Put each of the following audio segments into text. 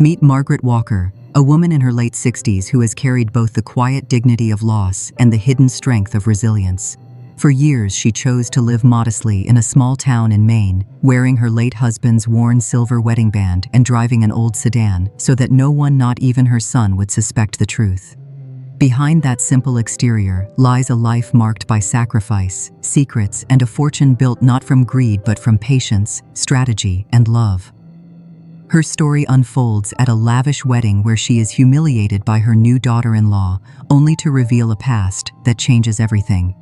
Meet Margaret Walker, a woman in her late 60s who has carried both the quiet dignity of loss and the hidden strength of resilience. For years, she chose to live modestly in a small town in Maine, wearing her late husband's worn silver wedding band and driving an old sedan so that no one, not even her son, would suspect the truth. Behind that simple exterior lies a life marked by sacrifice, secrets, and a fortune built not from greed but from patience, strategy, and love. Her story unfolds at a lavish wedding where she is humiliated by her new daughter-in-law, only to reveal a past that changes everything.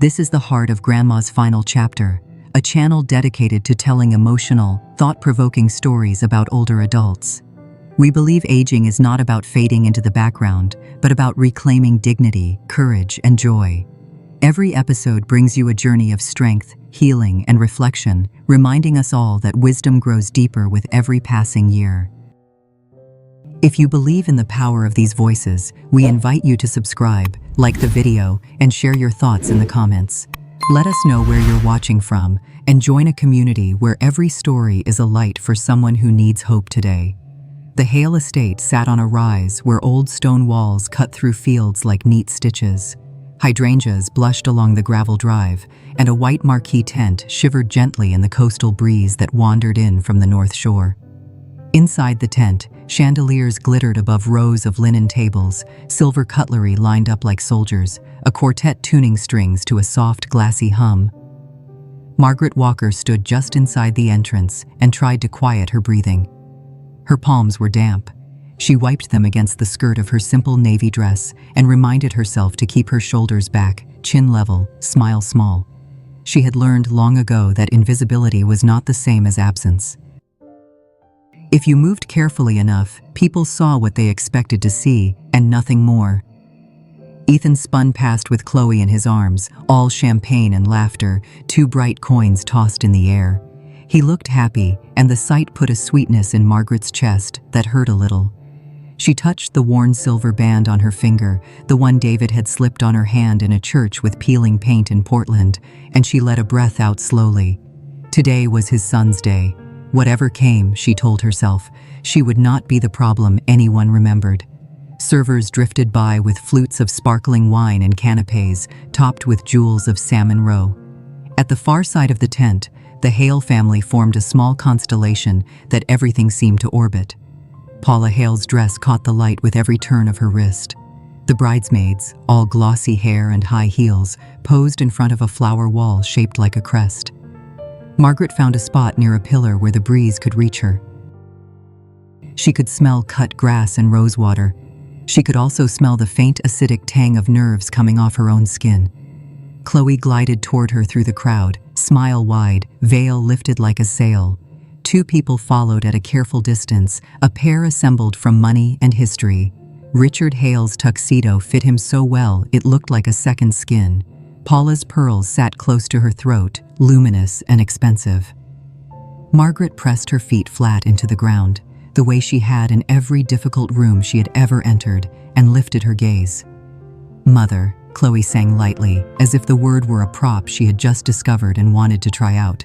This is the heart of Grandma's Final Chapter, a channel dedicated to telling emotional, thought-provoking stories about older adults. We believe aging is not about fading into the background, but about reclaiming dignity, courage, and joy. Every episode brings you a journey of strength, healing, and reflection, reminding us all that wisdom grows deeper with every passing year. If you believe in the power of these voices, we invite you to subscribe, like the video, and share your thoughts in the comments. Let us know where you're watching from, and join a community where every story is a light for someone who needs hope today. The Hale estate sat on a rise where old stone walls cut through fields like neat stitches. Hydrangeas blushed along the gravel drive, and a white marquee tent shivered gently in the coastal breeze that wandered in from the north shore. Inside the tent, chandeliers glittered above rows of linen tables, silver cutlery lined up like soldiers, a quartet tuning strings to a soft, glassy hum. Margaret Walker stood just inside the entrance and tried to quiet her breathing. Her palms were damp. She wiped them against the skirt of her simple navy dress and reminded herself to keep her shoulders back, chin level, smile small. She had learned long ago that invisibility was not the same as absence. If you moved carefully enough, people saw what they expected to see, and nothing more. Ethan spun past with Chloe in his arms, all champagne and laughter, 2 bright coins tossed in the air. He looked happy, and the sight put a sweetness in Margaret's chest that hurt a little. She touched the worn silver band on her finger, the one David had slipped on her hand in a church with peeling paint in Portland, and she let a breath out slowly. Today was his son's day. Whatever came, she told herself, she would not be the problem anyone remembered. Servers drifted by with flutes of sparkling wine and canapes, topped with jewels of salmon roe. At the far side of the tent, the Hale family formed a small constellation that everything seemed to orbit. Paula Hale's dress caught the light with every turn of her wrist. The bridesmaids, all glossy hair and high heels, posed in front of a flower wall shaped like a crest. Margaret found a spot near a pillar where the breeze could reach her. She could smell cut grass and rosewater. She could also smell the faint acidic tang of nerves coming off her own skin. Chloe glided toward her through the crowd, smile wide, veil lifted like a sail. 2 people followed at a careful distance, a pair assembled from money and history. Richard Hale's tuxedo fit him so well it looked like a second skin. Paula's pearls sat close to her throat, luminous and expensive. Margaret pressed her feet flat into the ground, the way she had in every difficult room she had ever entered, and lifted her gaze. "Mother," Chloe sang lightly, as if the word were a prop she had just discovered and wanted to try out.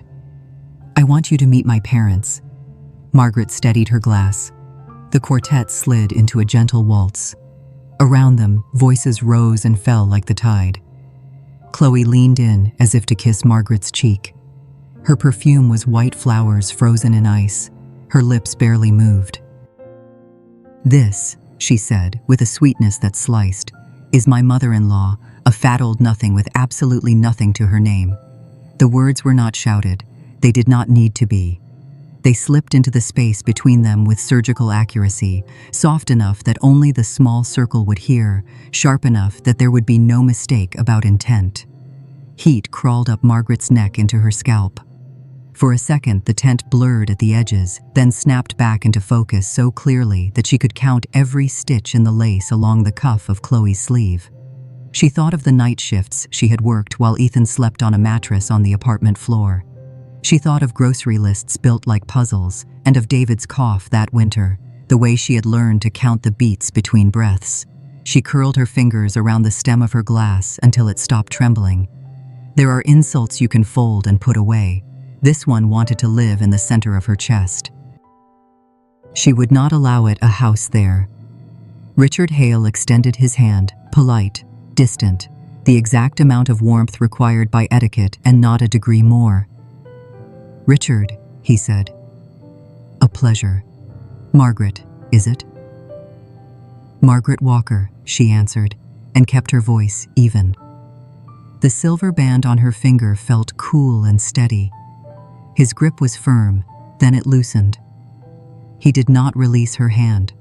"I want you to meet my parents." Margaret steadied her glass. The quartet slid into a gentle waltz. Around them, voices rose and fell like the tide. Chloe leaned in as if to kiss Margaret's cheek. Her perfume was white flowers frozen in ice. Her lips barely moved. "This," she said, with a sweetness that sliced, "is my mother-in-law, a fat old nothing with absolutely nothing to her name." The words were not shouted. They did not need to be. They slipped into the space between them with surgical accuracy, soft enough that only the small circle would hear, sharp enough that there would be no mistake about intent. Heat crawled up Margaret's neck into her scalp. For a second, the tent blurred at the edges, then snapped back into focus so clearly that she could count every stitch in the lace along the cuff of Chloe's sleeve. She thought of the night shifts she had worked while Ethan slept on a mattress on the apartment floor. She thought of grocery lists built like puzzles, and of David's cough that winter, the way she had learned to count the beats between breaths. She curled her fingers around the stem of her glass until it stopped trembling. There are insults you can fold and put away. This one wanted to live in the center of her chest. She would not allow it a house there. Richard Hale extended his hand, polite, distant, the exact amount of warmth required by etiquette and not a degree more. "Richard," he said. "A pleasure. Margaret, is it?" "Margaret Walker," she answered, and kept her voice even. The silver band on her finger felt cool and steady. His grip was firm, then it loosened. He did not release her hand.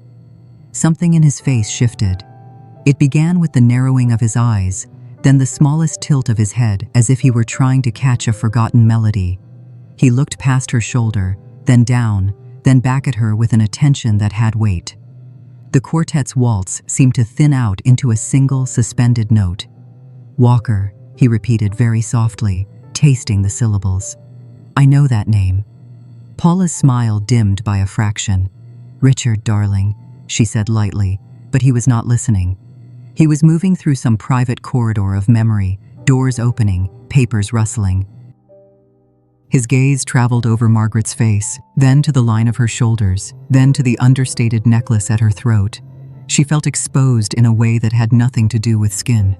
Something in his face shifted. It began with the narrowing of his eyes, then the smallest tilt of his head as if he were trying to catch a forgotten melody. He looked past her shoulder, then down, then back at her with an attention that had weight. The quartet's waltz seemed to thin out into a single suspended note. "Walker," he repeated very softly, tasting the syllables. "I know that name." Paula's smile dimmed by a fraction. "Richard, darling," she said lightly, but he was not listening. He was moving through some private corridor of memory, doors opening, papers rustling. His gaze traveled over Margaret's face, then to the line of her shoulders, then to the understated necklace at her throat. She felt exposed in a way that had nothing to do with skin.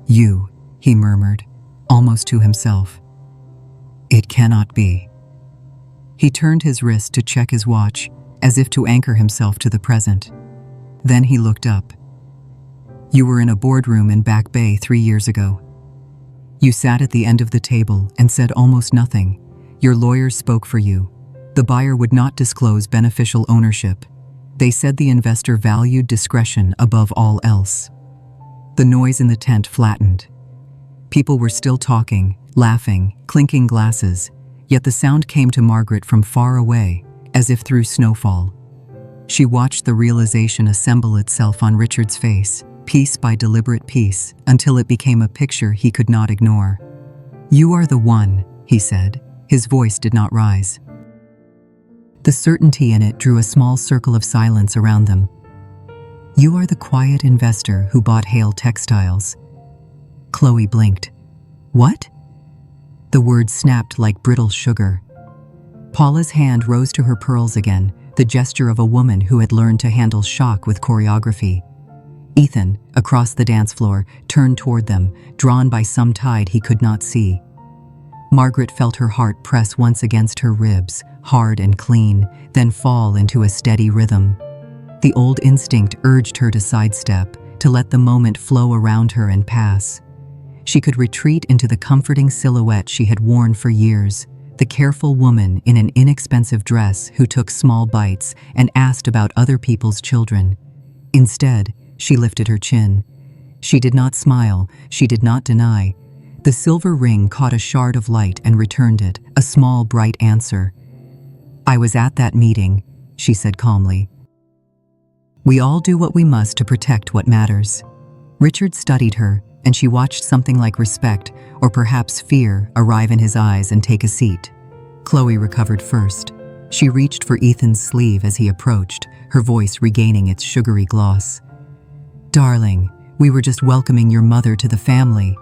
"You," he murmured, almost to himself. "It cannot be." He turned his wrist to check his watch, as if to anchor himself to the present. Then he looked up. "You were in a boardroom in Back Bay 3 years ago. You sat at the end of the table and said almost nothing. Your lawyers spoke for you. The buyer would not disclose beneficial ownership. They said the investor valued discretion above all else." The noise in the tent flattened. People were still talking, laughing, clinking glasses, yet the sound came to Margaret from far away, as if through snowfall. She watched the realization assemble itself on Richard's face, piece by deliberate piece, until it became a picture he could not ignore. "You are the one," he said. His voice did not rise. The certainty in it drew a small circle of silence around them. "You are the quiet investor who bought Hale textiles." Chloe blinked. "What?" The words snapped like brittle sugar. Paula's hand rose to her pearls again, the gesture of a woman who had learned to handle shock with choreography. Ethan, across the dance floor, turned toward them, drawn by some tide he could not see. Margaret felt her heart press once against her ribs, hard and clean, then fall into a steady rhythm. The old instinct urged her to sidestep, to let the moment flow around her and pass. She could retreat into the comforting silhouette she had worn for years, the careful woman in an inexpensive dress who took small bites and asked about other people's children. Instead, she lifted her chin. She did not smile, she did not deny. The silver ring caught a shard of light and returned it, a small, bright answer. "I was at that meeting," she said calmly. "We all do what we must to protect what matters." Richard studied her, and she watched something like respect, or perhaps fear, arrive in his eyes and take a seat. Chloe recovered first. She reached for Ethan's sleeve as he approached, her voice regaining its sugary gloss. "Darling, we were just welcoming your mother to the family."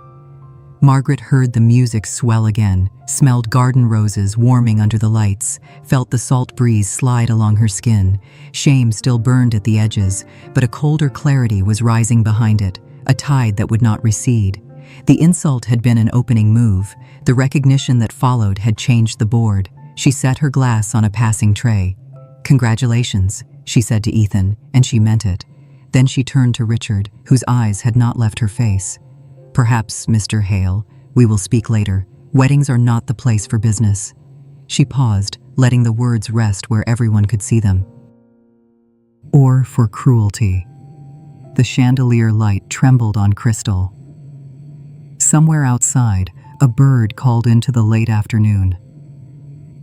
Margaret heard the music swell again, smelled garden roses warming under the lights, felt the salt breeze slide along her skin. Shame still burned at the edges, but a colder clarity was rising behind it, a tide that would not recede. The insult had been an opening move. The recognition that followed had changed the board. She set her glass on a passing tray. "Congratulations," she said to Ethan, and she meant it. Then she turned to Richard, whose eyes had not left her face. "Perhaps, Mr. Hale, we will speak later. Weddings are not the place for business." She paused, letting the words rest where everyone could see them. "Or for cruelty." The chandelier light trembled on crystal. Somewhere outside, a bird called into the late afternoon.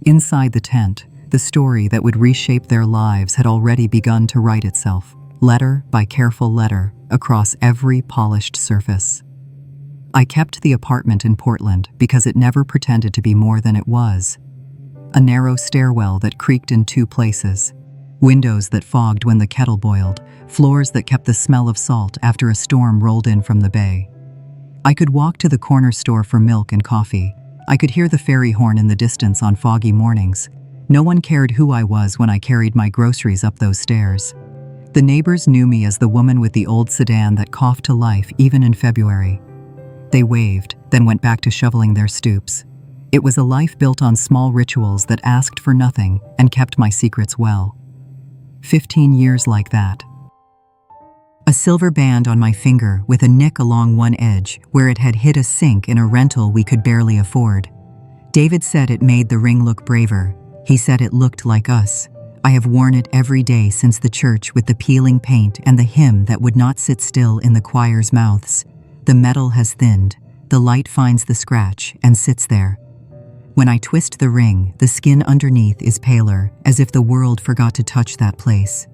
Inside the tent, the story that would reshape their lives had already begun to write itself, letter by careful letter, across every polished surface. I kept the apartment in Portland because it never pretended to be more than it was. A narrow stairwell that creaked in 2 places, windows that fogged when the kettle boiled, floors that kept the smell of salt after a storm rolled in from the bay. I could walk to the corner store for milk and coffee. I could hear the ferry horn in the distance on foggy mornings. No one cared who I was when I carried my groceries up those stairs. The neighbors knew me as the woman with the old sedan that coughed to life even in February. They waved, then went back to shoveling their stoops. It was a life built on small rituals that asked for nothing and kept my secrets well. 15 years like that. A silver band on my finger with a nick along one edge where it had hit a sink in a rental we could barely afford. David said it made the ring look braver. He said it looked like us. I have worn it every day since the church with the peeling paint and the hymn that would not sit still in the choir's mouths. The metal has thinned. The light finds the scratch and sits there. When I twist the ring, the skin underneath is paler, as if the world forgot to touch that place.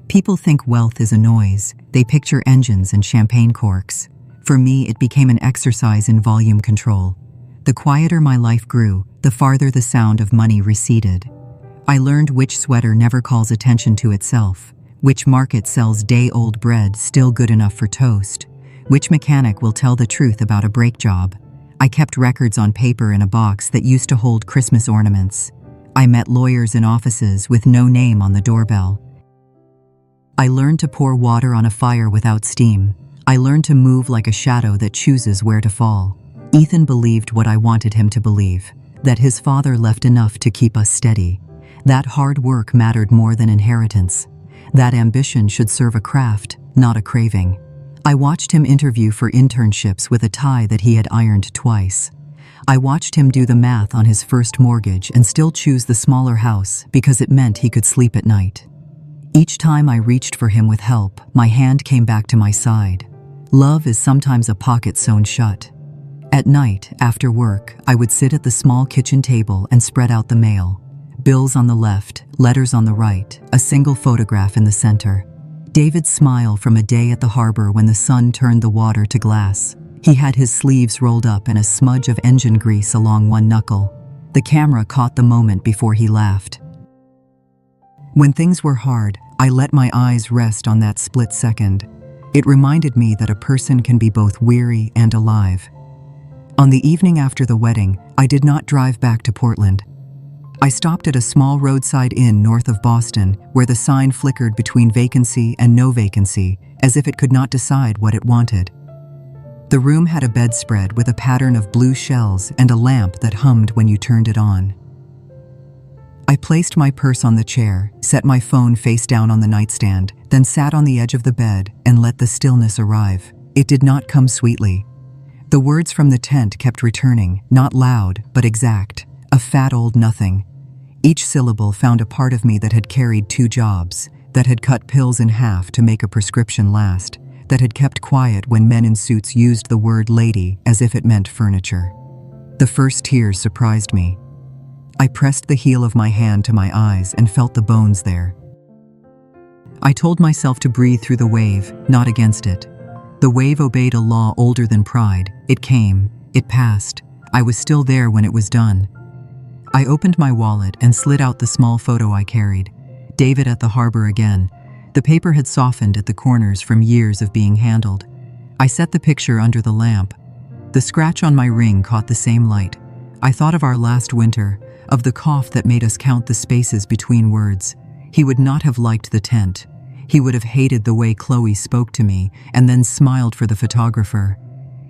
People think wealth is a noise. They picture engines and champagne corks. For me, it became an exercise in volume control. The quieter my life grew, the farther the sound of money receded. I learned which sweater never calls attention to itself, which market sells day-old bread still good enough for toast, which mechanic will tell the truth about a brake job. I kept records on paper in a box that used to hold Christmas ornaments. I met lawyers in offices with no name on the doorbell. I learned to pour water on a fire without steam. I learned to move like a shadow that chooses where to fall. Ethan believed what I wanted him to believe, that his father left enough to keep us steady. That hard work mattered more than inheritance. That ambition should serve a craft, not a craving. I watched him interview for internships with a tie that he had ironed twice. I watched him do the math on his first mortgage and still choose the smaller house because it meant he could sleep at night. Each time I reached for him with help, my hand came back to my side. Love is sometimes a pocket sewn shut. At night, after work, I would sit at the small kitchen table and spread out the mail. Bills on the left, letters on the right, a single photograph in the center. David's smile from a day at the harbor when the sun turned the water to glass. He had his sleeves rolled up and a smudge of engine grease along one knuckle. The camera caught the moment before he laughed. When things were hard, I let my eyes rest on that split second. It reminded me that a person can be both weary and alive. On the evening after the wedding, I did not drive back to Portland. I stopped at a small roadside inn north of Boston where the sign flickered between vacancy and no vacancy, as if it could not decide what it wanted. The room had a bedspread with a pattern of blue shells and a lamp that hummed when you turned it on. I placed my purse on the chair, set my phone face down on the nightstand, then sat on the edge of the bed and let the stillness arrive. It did not come sweetly. The words from the tent kept returning, not loud, but exact. A fat old nothing. Each syllable found a part of me that had carried 2 jobs, that had cut pills in half to make a prescription last, that had kept quiet when men in suits used the word lady as if it meant furniture. The first tears surprised me. I pressed the heel of my hand to my eyes and felt the bones there. I told myself to breathe through the wave, not against it. The wave obeyed a law older than pride. It came, it passed. I was still there when it was done. I opened my wallet and slid out the small photo I carried. David at the harbor again. The paper had softened at the corners from years of being handled. I set the picture under the lamp. The scratch on my ring caught the same light. I thought of our last winter, of the cough that made us count the spaces between words. He would not have liked the tent. He would have hated the way Chloe spoke to me and then smiled for the photographer.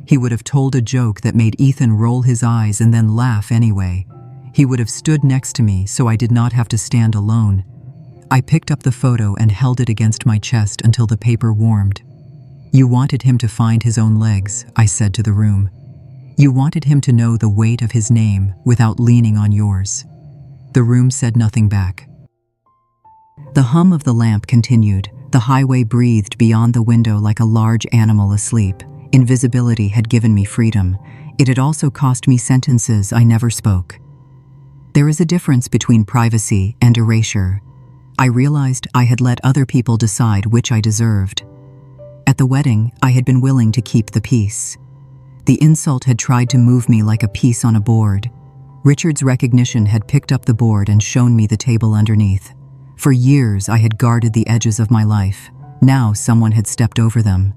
He would have told a joke that made Ethan roll his eyes and then laugh anyway. He would have stood next to me so I did not have to stand alone. I picked up the photo and held it against my chest until the paper warmed. You wanted him to find his own legs, I said to the room. You wanted him to know the weight of his name without leaning on yours. The room said nothing back. The hum of the lamp continued. The highway breathed beyond the window like a large animal asleep. Invisibility had given me freedom. It had also cost me sentences I never spoke. There is a difference between privacy and erasure. I realized I had let other people decide which I deserved. At the wedding, I had been willing to keep the peace. The insult had tried to move me like a piece on a board. Richard's recognition had picked up the board and shown me the table underneath. For years, I had guarded the edges of my life. Now someone had stepped over them.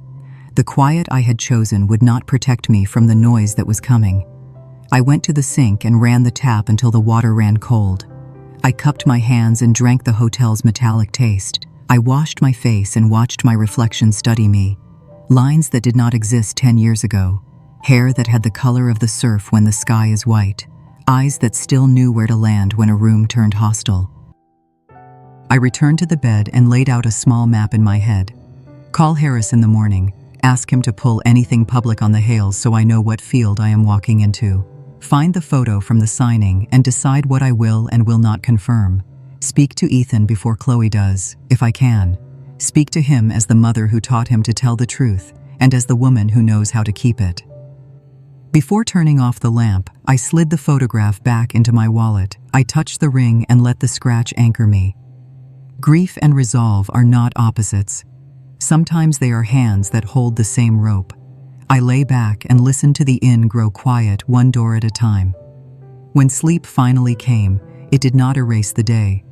The quiet I had chosen would not protect me from the noise that was coming. I went to the sink and ran the tap until the water ran cold. I cupped my hands and drank the hotel's metallic taste. I washed my face and watched my reflection study me. Lines that did not exist 10 years ago. Hair that had the color of the surf when the sky is white. Eyes that still knew where to land when a room turned hostile. I returned to the bed and laid out a small map in my head. Call Harris in the morning. Ask him to pull anything public on the Hales so I know what field I am walking into. Find the photo from the signing and decide what I will and will not confirm. Speak to Ethan before Chloe does, if I can. Speak to him as the mother who taught him to tell the truth, and as the woman who knows how to keep it. Before turning off the lamp, I slid the photograph back into my wallet. I touched the ring and let the scratch anchor me. Grief and resolve are not opposites. Sometimes they are hands that hold the same rope. I lay back and listened to the inn grow quiet, one door at a time. When sleep finally came, it did not erase the day.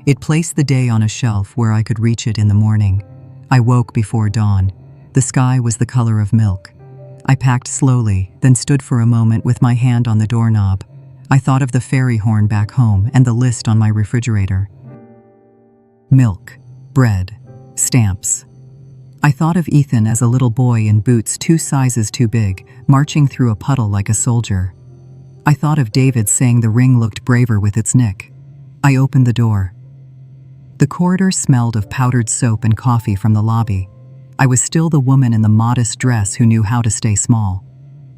It placed the day on a shelf where I could reach it in the morning. I woke before dawn. The sky was the color of milk. I packed slowly, then stood for a moment with my hand on the doorknob. I thought of the ferry horn back home and the list on my refrigerator. Milk, bread, stamps. I thought of Ethan as a little boy in boots 2 sizes too big, marching through a puddle like a soldier. I thought of David saying the ring looked braver with its nick. I opened the door. The corridor smelled of powdered soap and coffee from the lobby. I was still the woman in the modest dress who knew how to stay small.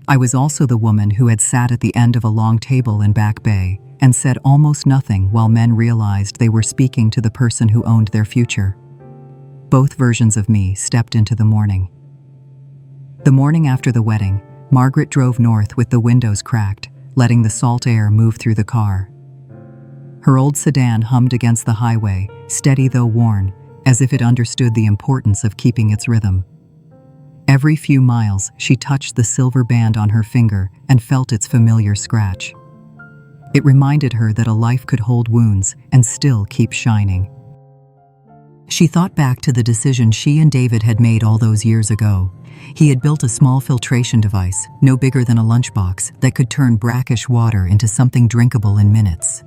I was also the woman who had sat at the end of a long table in Back Bay and said almost nothing while men realized they were speaking to the person who owned their future. Both versions of me stepped into the morning. The morning after the wedding, Margaret drove north with the windows cracked, letting the salt air move through the car. Her old sedan hummed against the highway, steady though worn, as if it understood the importance of keeping its rhythm. Every few miles, she touched the silver band on her finger and felt its familiar scratch. It reminded her that a life could hold wounds and still keep shining. She thought back to the decision she and David had made all those years ago. He had built a small filtration device, no bigger than a lunchbox, that could turn brackish water into something drinkable in minutes.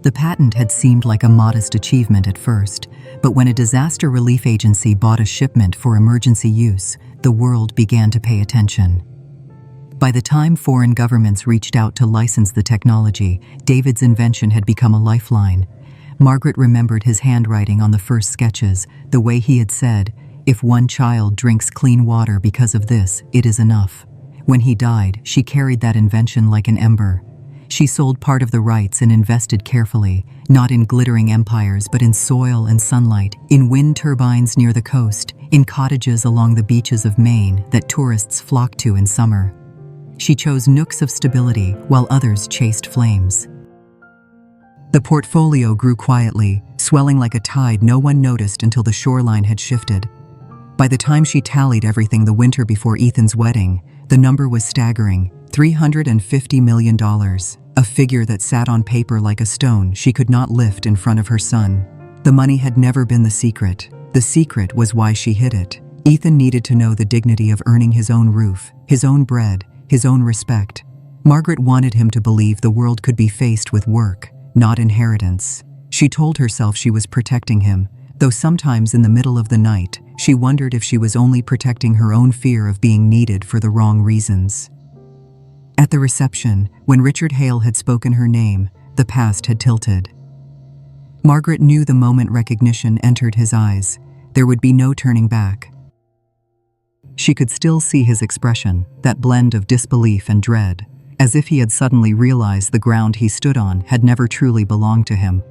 The patent had seemed like a modest achievement at first, but when a disaster relief agency bought a shipment for emergency use, the world began to pay attention. By the time foreign governments reached out to license the technology, David's invention had become a lifeline. Margaret remembered his handwriting on the first sketches, the way he had said, "If one child drinks clean water because of this, it is enough." When he died, she carried that invention like an ember. She sold part of the rights and invested carefully, not in glittering empires but in soil and sunlight, in wind turbines near the coast, in cottages along the beaches of Maine that tourists flocked to in summer. She chose nooks of stability while others chased flames. The portfolio grew quietly, swelling like a tide no one noticed until the shoreline had shifted. By the time she tallied everything the winter before Ethan's wedding, the number was staggering, $350 million, a figure that sat on paper like a stone she could not lift in front of her son. The money had never been the secret. The secret was why she hid it. Ethan needed to know the dignity of earning his own roof, his own bread, his own respect. Margaret wanted him to believe the world could be faced with work, not inheritance. She told herself she was protecting him, though sometimes in the middle of the night, she wondered if she was only protecting her own fear of being needed for the wrong reasons. At the reception, when Richard Hale had spoken her name, the past had tilted. Margaret knew the moment recognition entered his eyes, there would be no turning back. She could still see his expression, that blend of disbelief and dread, as if he had suddenly realized the ground he stood on had never truly belonged to him.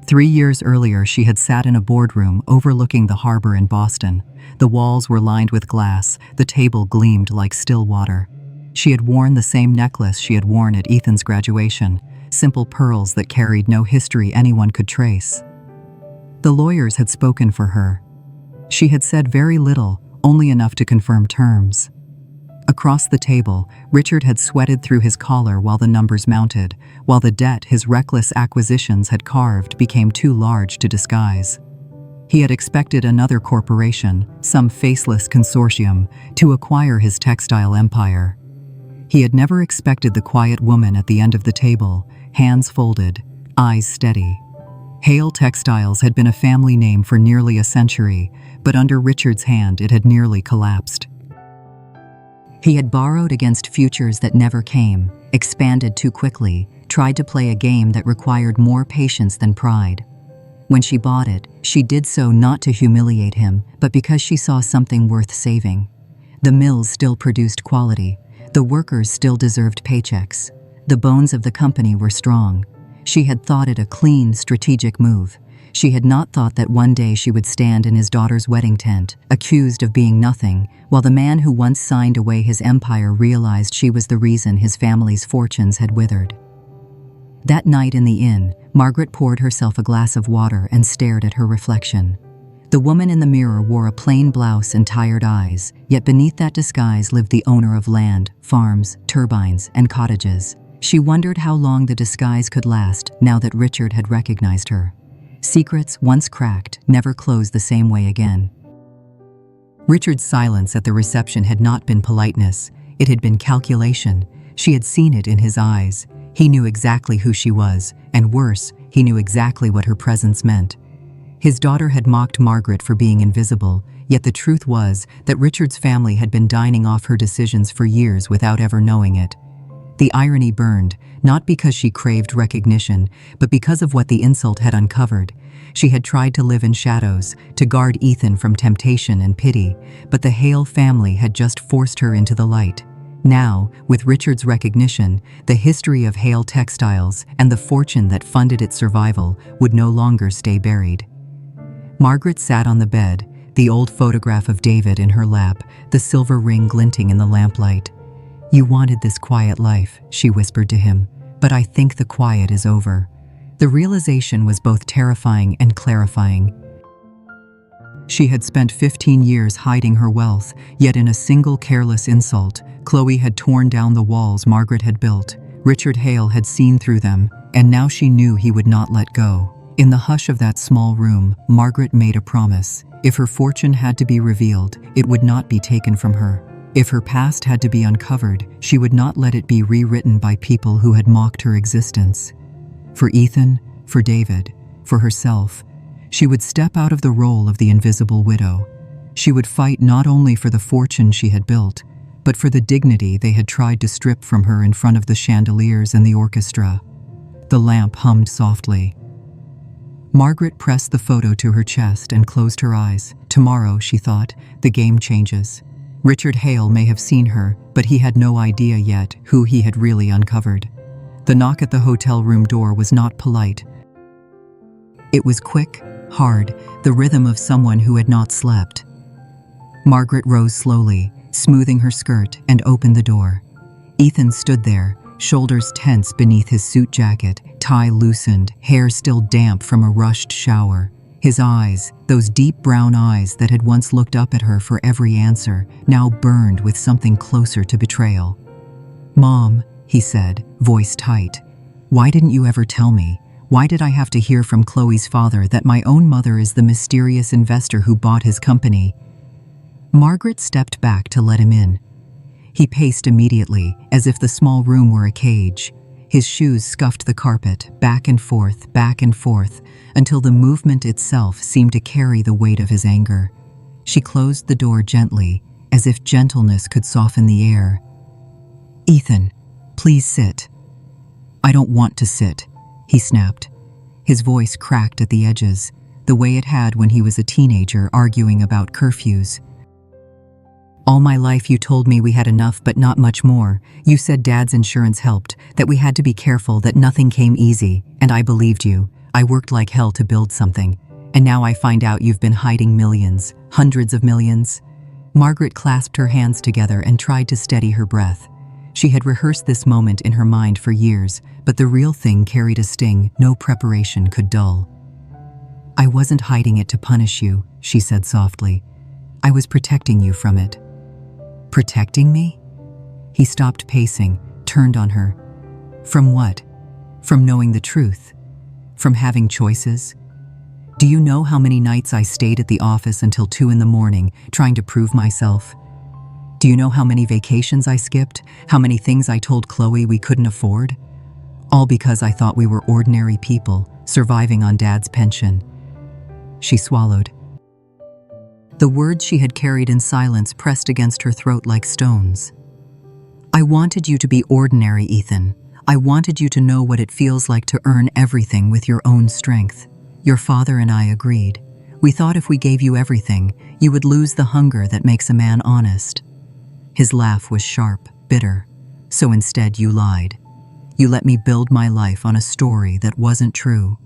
3 years earlier, she had sat in a boardroom overlooking the harbor in Boston. The walls were lined with glass, the table gleamed like still water. She had worn the same necklace she had worn at Ethan's graduation, simple pearls that carried no history anyone could trace. The lawyers had spoken for her. She had said very little, only enough to confirm terms. Across the table, Richard had sweated through his collar while the numbers mounted, while the debt his reckless acquisitions had carved became too large to disguise. He had expected another corporation, some faceless consortium, to acquire his textile empire. He had never expected the quiet woman at the end of the table, hands folded, eyes steady. Hale Textiles had been a family name for nearly a century, but under Richard's hand it had nearly collapsed. He had borrowed against futures that never came, expanded too quickly, tried to play a game that required more patience than pride. When she bought it, she did so not to humiliate him, but because she saw something worth saving. The mills still produced quality. The workers still deserved paychecks. The bones of the company were strong. She had thought it a clean, strategic move. She had not thought that one day she would stand in his daughter's wedding tent, accused of being nothing, while the man who once signed away his empire realized she was the reason his family's fortunes had withered. That night in the inn, Margaret poured herself a glass of water and stared at her reflection. The woman in the mirror wore a plain blouse and tired eyes, yet beneath that disguise lived the owner of land, farms, turbines, and cottages. She wondered how long the disguise could last now that Richard had recognized her. Secrets, once cracked, never closed the same way again. Richard's silence at the reception had not been politeness, it had been calculation. She had seen it in his eyes. He knew exactly who she was, and worse, he knew exactly what her presence meant. His daughter had mocked Margaret for being invisible, yet the truth was that Richard's family had been dining off her decisions for years without ever knowing it. The irony burned, not because she craved recognition, but because of what the insult had uncovered. She had tried to live in shadows, to guard Ethan from temptation and pity, but the Hale family had just forced her into the light. Now, with Richard's recognition, the history of Hale Textiles and the fortune that funded its survival would no longer stay buried. Margaret sat on the bed, the old photograph of David in her lap, the silver ring glinting in the lamplight. "You wanted this quiet life," she whispered to him, "but I think the quiet is over." The realization was both terrifying and clarifying. She had spent 15 years hiding her wealth, yet in a single careless insult, Chloe had torn down the walls Margaret had built. Richard Hale had seen through them, and now she knew he would not let go. In the hush of that small room, Margaret made a promise. If her fortune had to be revealed, it would not be taken from her. If her past had to be uncovered, she would not let it be rewritten by people who had mocked her existence. For Ethan, for David, for herself, she would step out of the role of the invisible widow. She would fight not only for the fortune she had built, but for the dignity they had tried to strip from her in front of the chandeliers and the orchestra. The lamp hummed softly. Margaret pressed the photo to her chest and closed her eyes. Tomorrow, she thought, the game changes. Richard Hale may have seen her, but he had no idea yet who he had really uncovered. The knock at the hotel room door was not polite. It was quick, hard, the rhythm of someone who had not slept. Margaret rose slowly, smoothing her skirt, and opened the door. Ethan stood there, shoulders tense beneath his suit jacket, tie loosened, hair still damp from a rushed shower. His eyes, those deep brown eyes that had once looked up at her for every answer, now burned with something closer to betrayal. "Mom," he said, voice tight, "why didn't you ever tell me? Why did I have to hear from Chloe's father that my own mother is the mysterious investor who bought his company?" Margaret stepped back to let him in. He paced immediately, as if the small room were a cage. His shoes scuffed the carpet, back and forth, until the movement itself seemed to carry the weight of his anger. She closed the door gently, as if gentleness could soften the air. "Ethan, please sit." "I don't want to sit," he snapped. His voice cracked at the edges, the way it had when he was a teenager arguing about curfews. "All my life you told me we had enough but not much more. You said Dad's insurance helped, that we had to be careful, that nothing came easy, and I believed you. I worked like hell to build something. And now I find out you've been hiding millions, hundreds of millions." Margaret clasped her hands together and tried to steady her breath. She had rehearsed this moment in her mind for years, but the real thing carried a sting no preparation could dull. "I wasn't hiding it to punish you," she said softly. "I was protecting you from it." "Protecting me?" He stopped pacing, turned on her. "From what? From knowing the truth? From having choices? Do you know how many nights I stayed at the office until 2 in the morning, trying to prove myself? Do you know how many vacations I skipped? How many things I told Chloe we couldn't afford? All because I thought we were ordinary people, surviving on Dad's pension. She swallowed. The words she had carried in silence pressed against her throat like stones. I wanted you to be ordinary, Ethan. I wanted you to know what it feels like to earn everything with your own strength. Your father and I agreed. We thought if we gave you everything, you would lose the hunger that makes a man honest. His laugh was sharp, bitter. So instead you lied. You let me build my life on a story that wasn't true.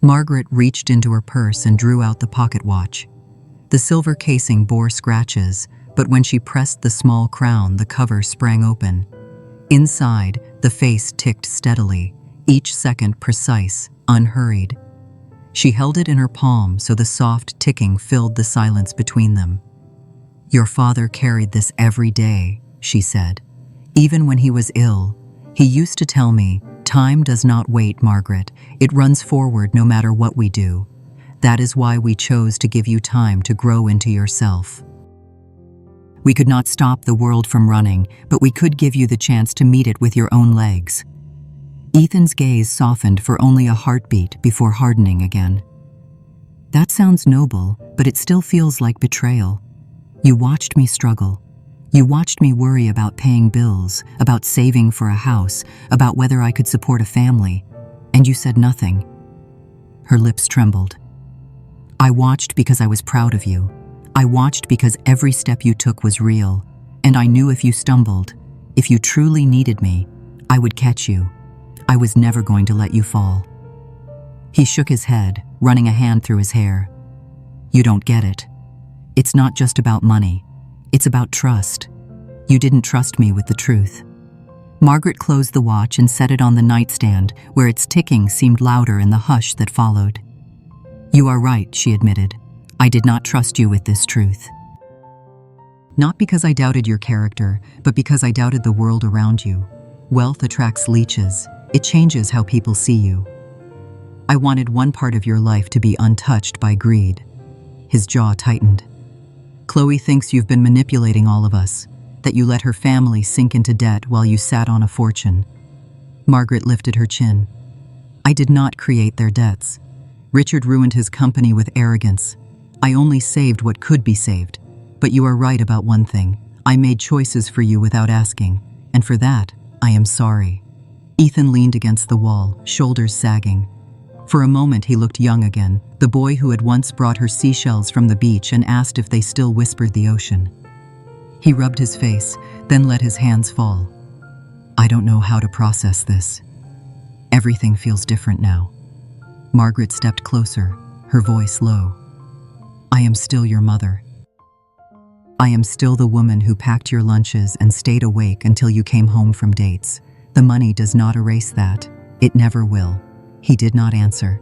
Margaret reached into her purse and drew out the pocket watch. The silver casing bore scratches, but when she pressed the small crown, the cover sprang open. Inside, the face ticked steadily, each second precise, unhurried. She held it in her palm so the soft ticking filled the silence between them. Your father carried this every day, she said. Even when he was ill, he used to tell me, time does not wait, Margaret. It runs forward no matter what we do. That is why we chose to give you time to grow into yourself. We could not stop the world from running, but we could give you the chance to meet it with your own legs. Ethan's gaze softened for only a heartbeat before hardening again. That sounds noble, but it still feels like betrayal. You watched me struggle. You watched me worry about paying bills, about saving for a house, about whether I could support a family, and you said nothing. Her lips trembled. I watched because I was proud of you. I watched because every step you took was real, and I knew if you stumbled, if you truly needed me, I would catch you. I was never going to let you fall. He shook his head, running a hand through his hair. You don't get it. It's not just about money. It's about trust. You didn't trust me with the truth. Margaret closed the watch and set it on the nightstand, where its ticking seemed louder in the hush that followed. You are right, she admitted. I did not trust you with this truth. Not because I doubted your character, but because I doubted the world around you. Wealth attracts leeches. It changes how people see you. I wanted one part of your life to be untouched by greed. His jaw tightened. Chloe thinks you've been manipulating all of us, that you let her family sink into debt while you sat on a fortune. Margaret lifted her chin. I did not create their debts. Richard ruined his company with arrogance. I only saved what could be saved. But you are right about one thing. I made choices for you without asking, and for that, I am sorry. Ethan leaned against the wall, shoulders sagging. For a moment he looked young again, the boy who had once brought her seashells from the beach and asked if they still whispered the ocean. He rubbed his face, then let his hands fall. I don't know how to process this. Everything feels different now. Margaret stepped closer, her voice low. I am still your mother. I am still the woman who packed your lunches and stayed awake until you came home from dates. The money does not erase that. It never will. He did not answer.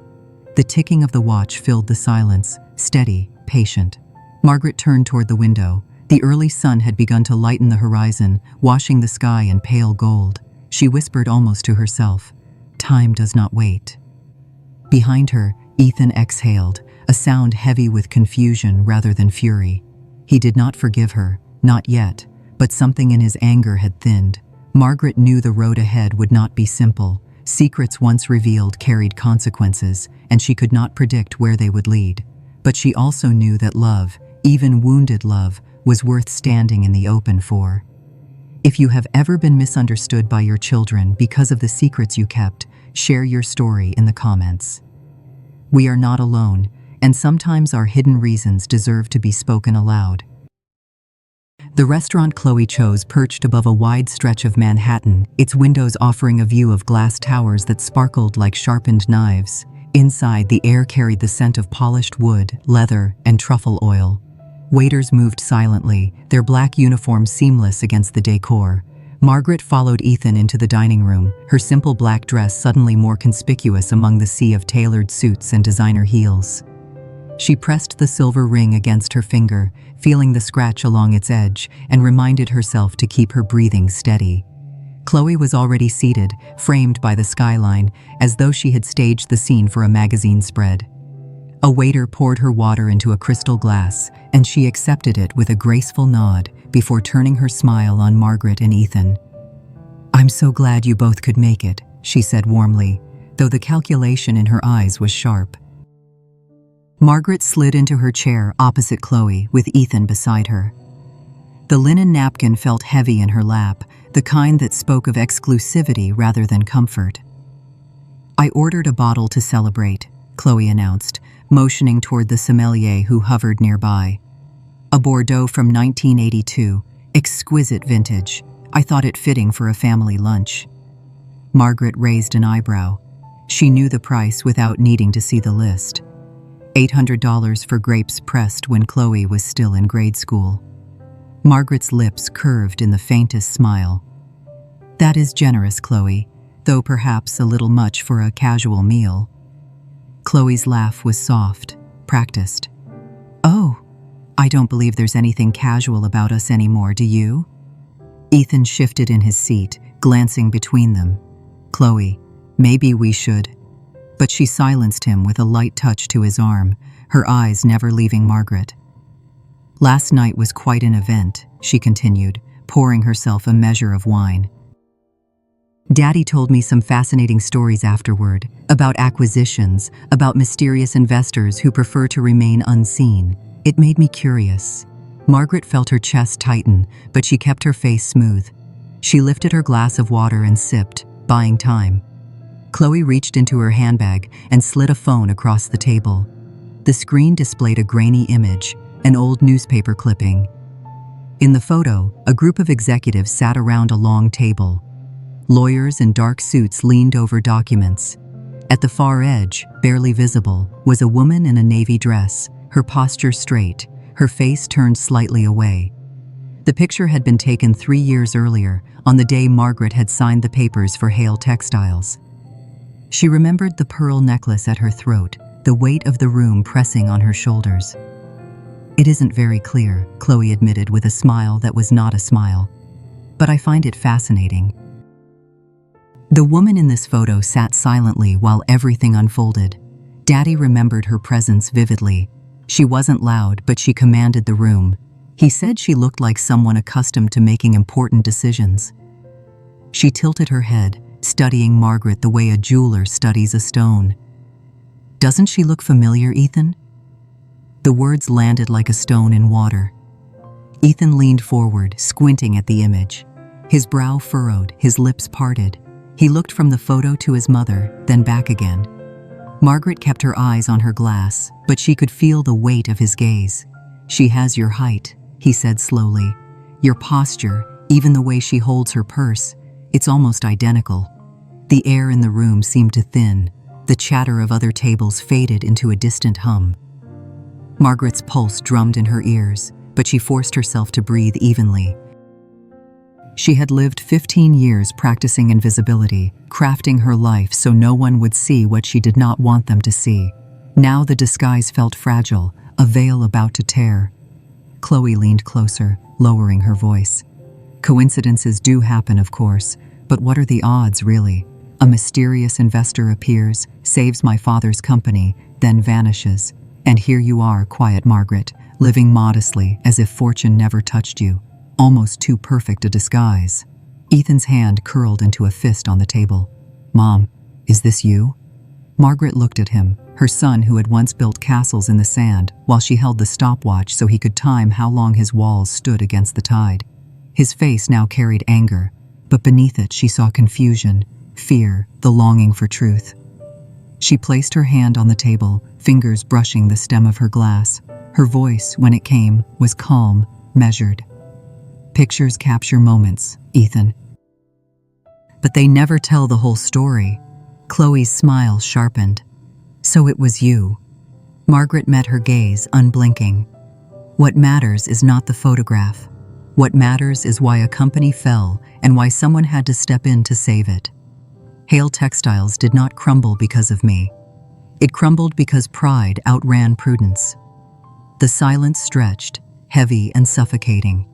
The ticking of the watch filled the silence, steady, patient. Margaret turned toward the window. The early sun had begun to lighten the horizon, washing the sky in pale gold. She whispered almost to herself, time does not wait. Behind her, Ethan exhaled, a sound heavy with confusion rather than fury. He did not forgive her, not yet, but something in his anger had thinned. Margaret knew the road ahead would not be simple. Secrets once revealed carried consequences, and she could not predict where they would lead. But she also knew that love, even wounded love, was worth standing in the open for. If you have ever been misunderstood by your children because of the secrets you kept, share your story in the comments. We are not alone, and sometimes our hidden reasons deserve to be spoken aloud. The restaurant Chloe chose perched above a wide stretch of Manhattan, its windows offering a view of glass towers that sparkled like sharpened knives. Inside, the air carried the scent of polished wood, leather, and truffle oil. Waiters moved silently, their black uniforms seamless against the decor. Margaret followed Ethan into the dining room, her simple black dress suddenly more conspicuous among the sea of tailored suits and designer heels. She pressed the silver ring against her finger, feeling the scratch along its edge, and reminded herself to keep her breathing steady. Chloe was already seated, framed by the skyline, as though she had staged the scene for a magazine spread. A waiter poured her water into a crystal glass, and she accepted it with a graceful nod before turning her smile on Margaret and Ethan. I'm so glad you both could make it, she said warmly, though the calculation in her eyes was sharp. Margaret slid into her chair opposite Chloe, with Ethan beside her. The linen napkin felt heavy in her lap, the kind that spoke of exclusivity rather than comfort. "I ordered a bottle to celebrate," Chloe announced, motioning toward the sommelier who hovered nearby. "A Bordeaux from 1982, exquisite vintage. I thought it fitting for a family lunch." Margaret raised an eyebrow. She knew the price without needing to see the list. $800 for grapes pressed when Chloe was still in grade school. Margaret's lips curved in the faintest smile. "That is generous, Chloe, though perhaps a little much for a casual meal." Chloe's laugh was soft, practiced. "Oh, I don't believe there's anything casual about us anymore, do you?" Ethan shifted in his seat, glancing between them. "Chloe, maybe we should." But she silenced him with a light touch to his arm, her eyes never leaving Margaret. "Last night was quite an event," she continued, pouring herself a measure of wine. "Daddy told me some fascinating stories afterward, about acquisitions, about mysterious investors who prefer to remain unseen. It made me curious." Margaret felt her chest tighten, but she kept her face smooth. She lifted her glass of water and sipped, buying time. Chloe reached into her handbag and slid a phone across the table. The screen displayed a grainy image, an old newspaper clipping. In the photo, a group of executives sat around a long table. Lawyers in dark suits leaned over documents. At the far edge, barely visible, was a woman in a navy dress, her posture straight, her face turned slightly away. The picture had been taken 3 years earlier, on the day Margaret had signed the papers for Hale Textiles. She remembered the pearl necklace at her throat, the weight of the room pressing on her shoulders. "It isn't very clear," Chloe admitted with a smile that was not a smile. "But I find it fascinating." The woman in this photo sat silently while everything unfolded. Daddy remembered her presence vividly. She wasn't loud, but she commanded the room. He said she looked like someone accustomed to making important decisions. She tilted her head, studying Margaret the way a jeweler studies a stone. "Doesn't she look familiar, Ethan?" The words landed like a stone in water. Ethan leaned forward, squinting at the image. His brow furrowed, his lips parted. He looked from the photo to his mother, then back again. Margaret kept her eyes on her glass, but she could feel the weight of his gaze. "She has your height," he said slowly. "Your posture, even the way she holds her purse, it's almost identical." The air in the room seemed to thin. The chatter of other tables faded into a distant hum. Margaret's pulse drummed in her ears, but she forced herself to breathe evenly. She had lived 15 years practicing invisibility, crafting her life so no one would see what she did not want them to see. Now the disguise felt fragile, a veil about to tear. Chloe leaned closer, lowering her voice. "Coincidences do happen, of course, but what are the odds, really? A mysterious investor appears, saves my father's company, then vanishes. And here you are, quiet Margaret, living modestly as if fortune never touched you. Almost too perfect a disguise." Ethan's hand curled into a fist on the table. "Mom, is this you?" Margaret looked at him, her son who had once built castles in the sand, while she held the stopwatch so he could time how long his walls stood against the tide. His face now carried anger, but beneath it she saw confusion, fear, the longing for truth. She placed her hand on the table, fingers brushing the stem of her glass. Her voice, when it came, was calm, measured. "Pictures capture moments, Ethan. But they never tell the whole story." Chloe's smile sharpened. "So it was you." Margaret met her gaze, unblinking. "What matters is not the photograph. What matters is why a company fell and why someone had to step in to save it. Hale Textiles did not crumble because of me. It crumbled because pride outran prudence." The silence stretched, heavy and suffocating.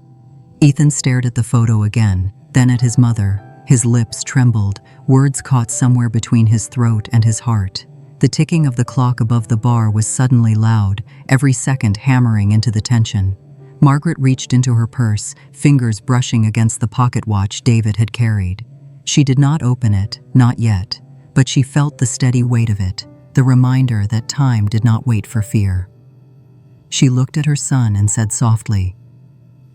Ethan stared at the photo again, then at his mother. His lips trembled, words caught somewhere between his throat and his heart. The ticking of the clock above the bar was suddenly loud, every second hammering into the tension. Margaret reached into her purse, fingers brushing against the pocket watch David had carried. She did not open it, not yet, but she felt the steady weight of it, the reminder that time did not wait for fear. She looked at her son and said softly,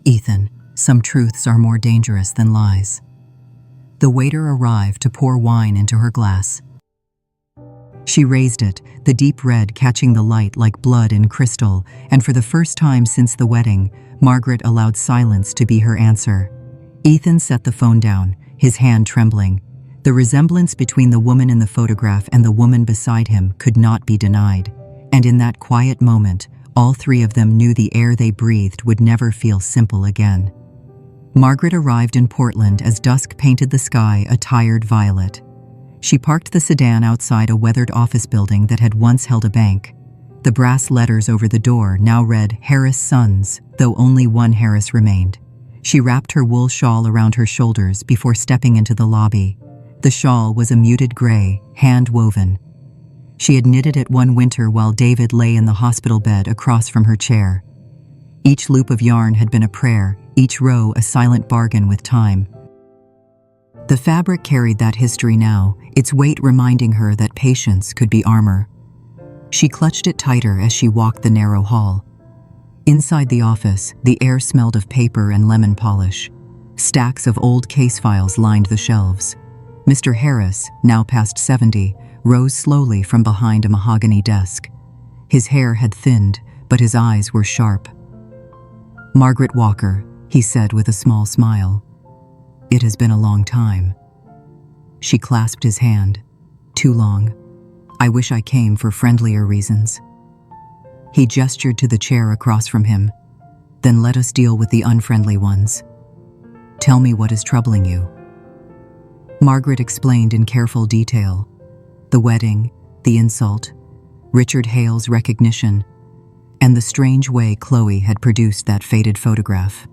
"Ethan, some truths are more dangerous than lies." The waiter arrived to pour wine into her glass. She raised it, the deep red catching the light like blood in crystal, and for the first time since the wedding, Margaret allowed silence to be her answer. Ethan set the phone down, his hand trembling. The resemblance between the woman in the photograph and the woman beside him could not be denied, and in that quiet moment, all three of them knew the air they breathed would never feel simple again. Margaret arrived in Portland as dusk painted the sky a tired violet. She parked the sedan outside a weathered office building that had once held a bank. The brass letters over the door now read Harris Sons, though only one Harris remained. She wrapped her wool shawl around her shoulders before stepping into the lobby. The shawl was a muted gray, hand-woven. She had knitted it one winter while David lay in the hospital bed across from her chair. Each loop of yarn had been a prayer, each row a silent bargain with time. The fabric carried that history now, its weight reminding her that patience could be armor. She clutched it tighter as she walked the narrow hall. Inside the office, the air smelled of paper and lemon polish. Stacks of old case files lined the shelves. Mr. Harris, now past 70, rose slowly from behind a mahogany desk. His hair had thinned, but his eyes were sharp. "Margaret Walker," he said with a small smile. "It has been a long time." She clasped his hand. "Too long. I wish I came for friendlier reasons." He gestured to the chair across from him. "Then let us deal with the unfriendly ones. Tell me what is troubling you." Margaret explained in careful detail. The wedding, the insult, Richard Hale's recognition, and the strange way Chloe had produced that faded photograph.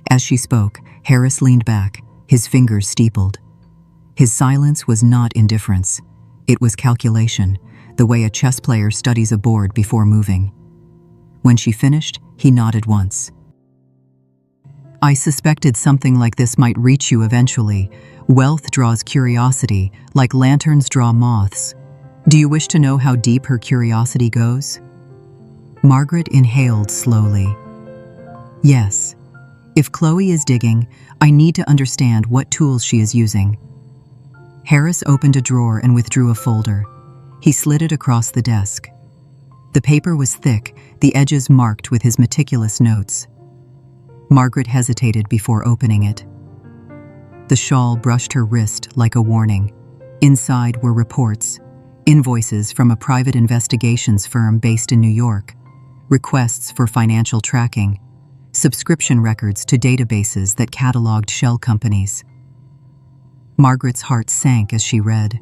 As she spoke, Harris leaned back, his fingers steepled. His silence was not indifference. It was calculation, the way a chess player studies a board before moving. When she finished, he nodded once. "I suspected something like this might reach you eventually. Wealth draws curiosity, like lanterns draw moths. Do you wish to know how deep her curiosity goes?" Margaret inhaled slowly. "Yes. If Chloe is digging, I need to understand what tools she is using." Harris opened a drawer and withdrew a folder. He slid it across the desk. The paper was thick, the edges marked with his meticulous notes. Margaret hesitated before opening it. The shawl brushed her wrist like a warning. Inside were reports, invoices from a private investigations firm based in New York, requests for financial tracking, subscription records to databases that cataloged shell companies. Margaret's heart sank as she read.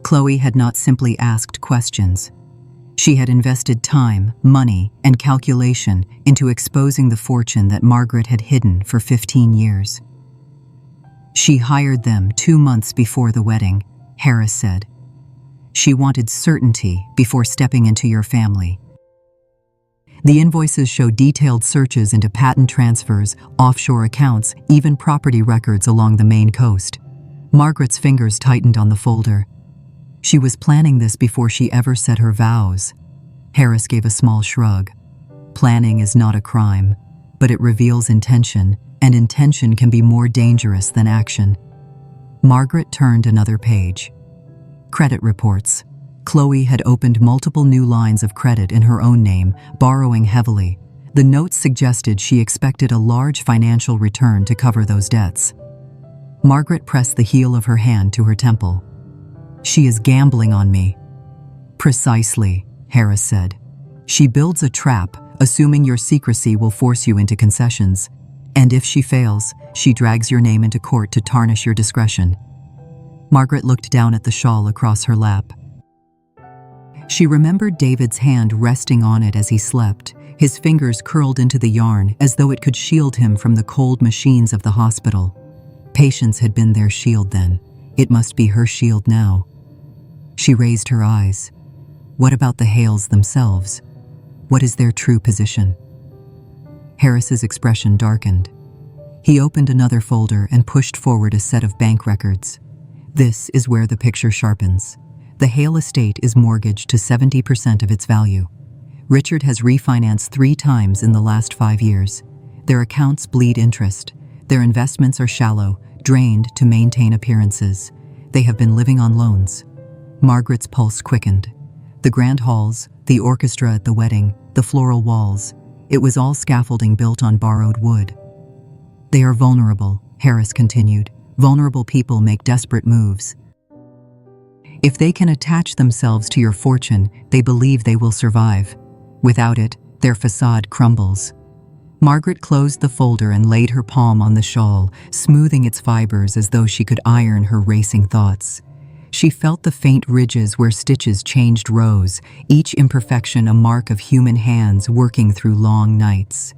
Chloe had not simply asked questions. She had invested time, money, and calculation into exposing the fortune that Margaret had hidden for 15 years. She hired them 2 months before the wedding, Harris said. She wanted certainty before stepping into your family. The invoices show detailed searches into patent transfers, offshore accounts, even property records along the Maine coast. Margaret's fingers tightened on the folder. She was planning this before she ever said her vows. Harris gave a small shrug. Planning is not a crime, but it reveals intention, and intention can be more dangerous than action. Margaret turned another page. Credit reports. Chloe had opened multiple new lines of credit in her own name, borrowing heavily. The notes suggested she expected a large financial return to cover those debts. Margaret pressed the heel of her hand to her temple. "She is gambling on me." "Precisely," Harris said. "She builds a trap, assuming your secrecy will force you into concessions. And if she fails, she drags your name into court to tarnish your discretion." Margaret looked down at the shawl across her lap. She remembered David's hand resting on it as he slept, his fingers curled into the yarn as though it could shield him from the cold machines of the hospital. Patience had been their shield then. It must be her shield now. She raised her eyes. What about the Hales themselves? What is their true position? Harris's expression darkened. He opened another folder and pushed forward a set of bank records. This is where the picture sharpens. The Hale estate is mortgaged to 70% of its value. Richard has refinanced 3 times in the last 5 years. Their accounts bleed interest. Their investments are shallow, drained to maintain appearances. They have been living on loans. Margaret's pulse quickened. The grand halls, the orchestra at the wedding, the floral walls. It was all scaffolding built on borrowed wood. They are vulnerable, Harris continued. Vulnerable people make desperate moves. If they can attach themselves to your fortune, they believe they will survive. Without it, their facade crumbles. Margaret closed the folder and laid her palm on the shawl, smoothing its fibers as though she could iron her racing thoughts. She felt the faint ridges where stitches changed rows, each imperfection a mark of human hands working through long nights.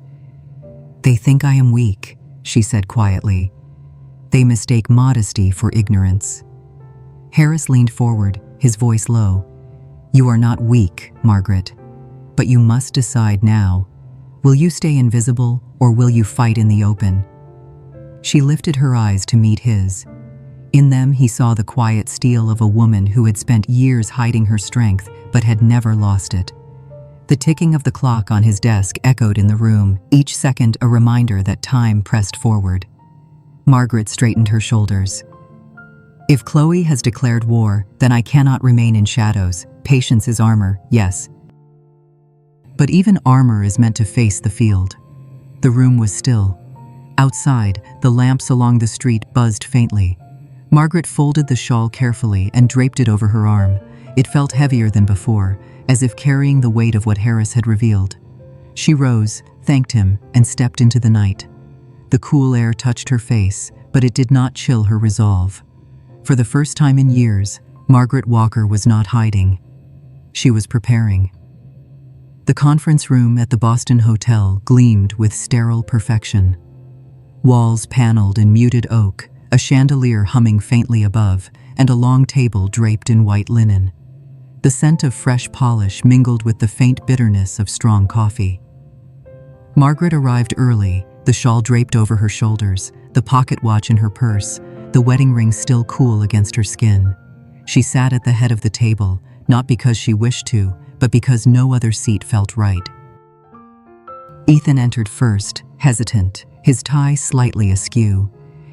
"They think I am weak," she said quietly. "They mistake modesty for ignorance." Harris leaned forward, his voice low. "You are not weak, Margaret, but you must decide now. Will you stay invisible, or will you fight in the open?" She lifted her eyes to meet his. In them he saw the quiet steel of a woman who had spent years hiding her strength but had never lost it. The ticking of the clock on his desk echoed in the room, each second a reminder that time pressed forward. Margaret straightened her shoulders. "If Chloe has declared war, then I cannot remain in shadows. Patience is armor, yes. But even armor is meant to face the field." The room was still. Outside, the lamps along the street buzzed faintly. Margaret folded the shawl carefully and draped it over her arm. It felt heavier than before, as if carrying the weight of what Harris had revealed. She rose, thanked him, and stepped into the night. The cool air touched her face, but it did not chill her resolve. For the first time in years, Margaret Walker was not hiding. She was preparing. The conference room at the Boston Hotel gleamed with sterile perfection. Walls paneled in muted oak, a chandelier humming faintly above, and a long table draped in white linen. The scent of fresh polish mingled with the faint bitterness of strong coffee. Margaret arrived early, the shawl draped over her shoulders, the pocket watch in her purse, the wedding ring still cool against her skin. She sat at the head of the table, not because she wished to, but because no other seat felt right. Ethan entered first, hesitant, his tie slightly askew.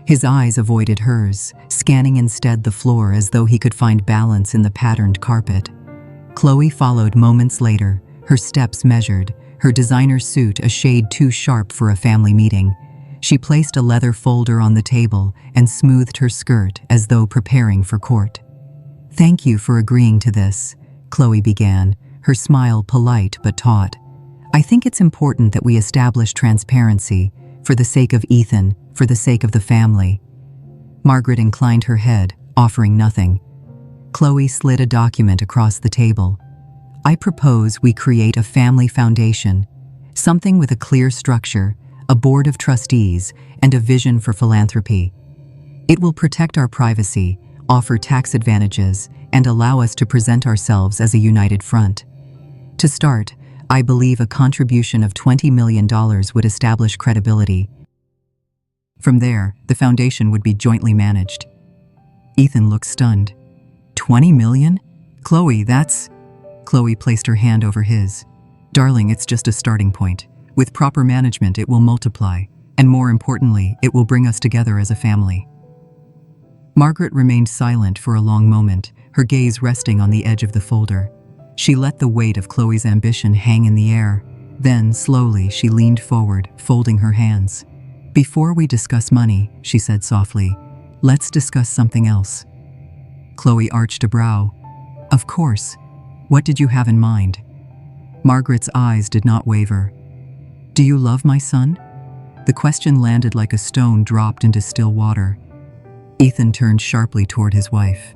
His eyes avoided hers, scanning instead the floor as though he could find balance in the patterned carpet. Chloe followed moments later, her steps measured, her designer suit a shade too sharp for a family meeting. She placed a leather folder on the table and smoothed her skirt as though preparing for court. "Thank you for agreeing to this," Chloe began, her smile polite but taut. "I think it's important that we establish transparency, for the sake of Ethan, for the sake of the family." Margaret inclined her head, offering nothing. Chloe slid a document across the table. "I propose we create a family foundation, something with a clear structure, a board of trustees, and a vision for philanthropy. It will protect our privacy, offer tax advantages, and allow us to present ourselves as a united front. To start, I believe a contribution of $20 million would establish credibility. From there, the foundation would be jointly managed." Ethan looked stunned. "$20 million? Chloe, that's..." Chloe placed her hand over his. "Darling, it's just a starting point. With proper management, it will multiply, and more importantly, it will bring us together as a family." Margaret remained silent for a long moment, her gaze resting on the edge of the folder. She let the weight of Chloe's ambition hang in the air. Then, slowly, she leaned forward, folding her hands. "Before we discuss money," she said softly, "let's discuss something else." Chloe arched a brow. "Of course. What did you have in mind?" Margaret's eyes did not waver. "Do you love my son?" The question landed like a stone dropped into still water. Ethan turned sharply toward his wife.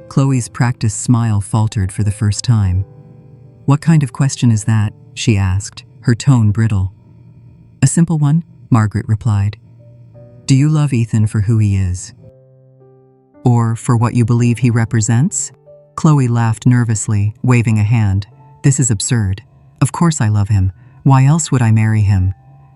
Chloe's practiced smile faltered for the first time. "What kind of question is that?" she asked, her tone brittle. "A simple one," Margaret replied. "Do you love Ethan for who he is? Or for what you believe he represents?" Chloe laughed nervously, waving a hand. "This is absurd. Of course I love him. Why else would I marry him?"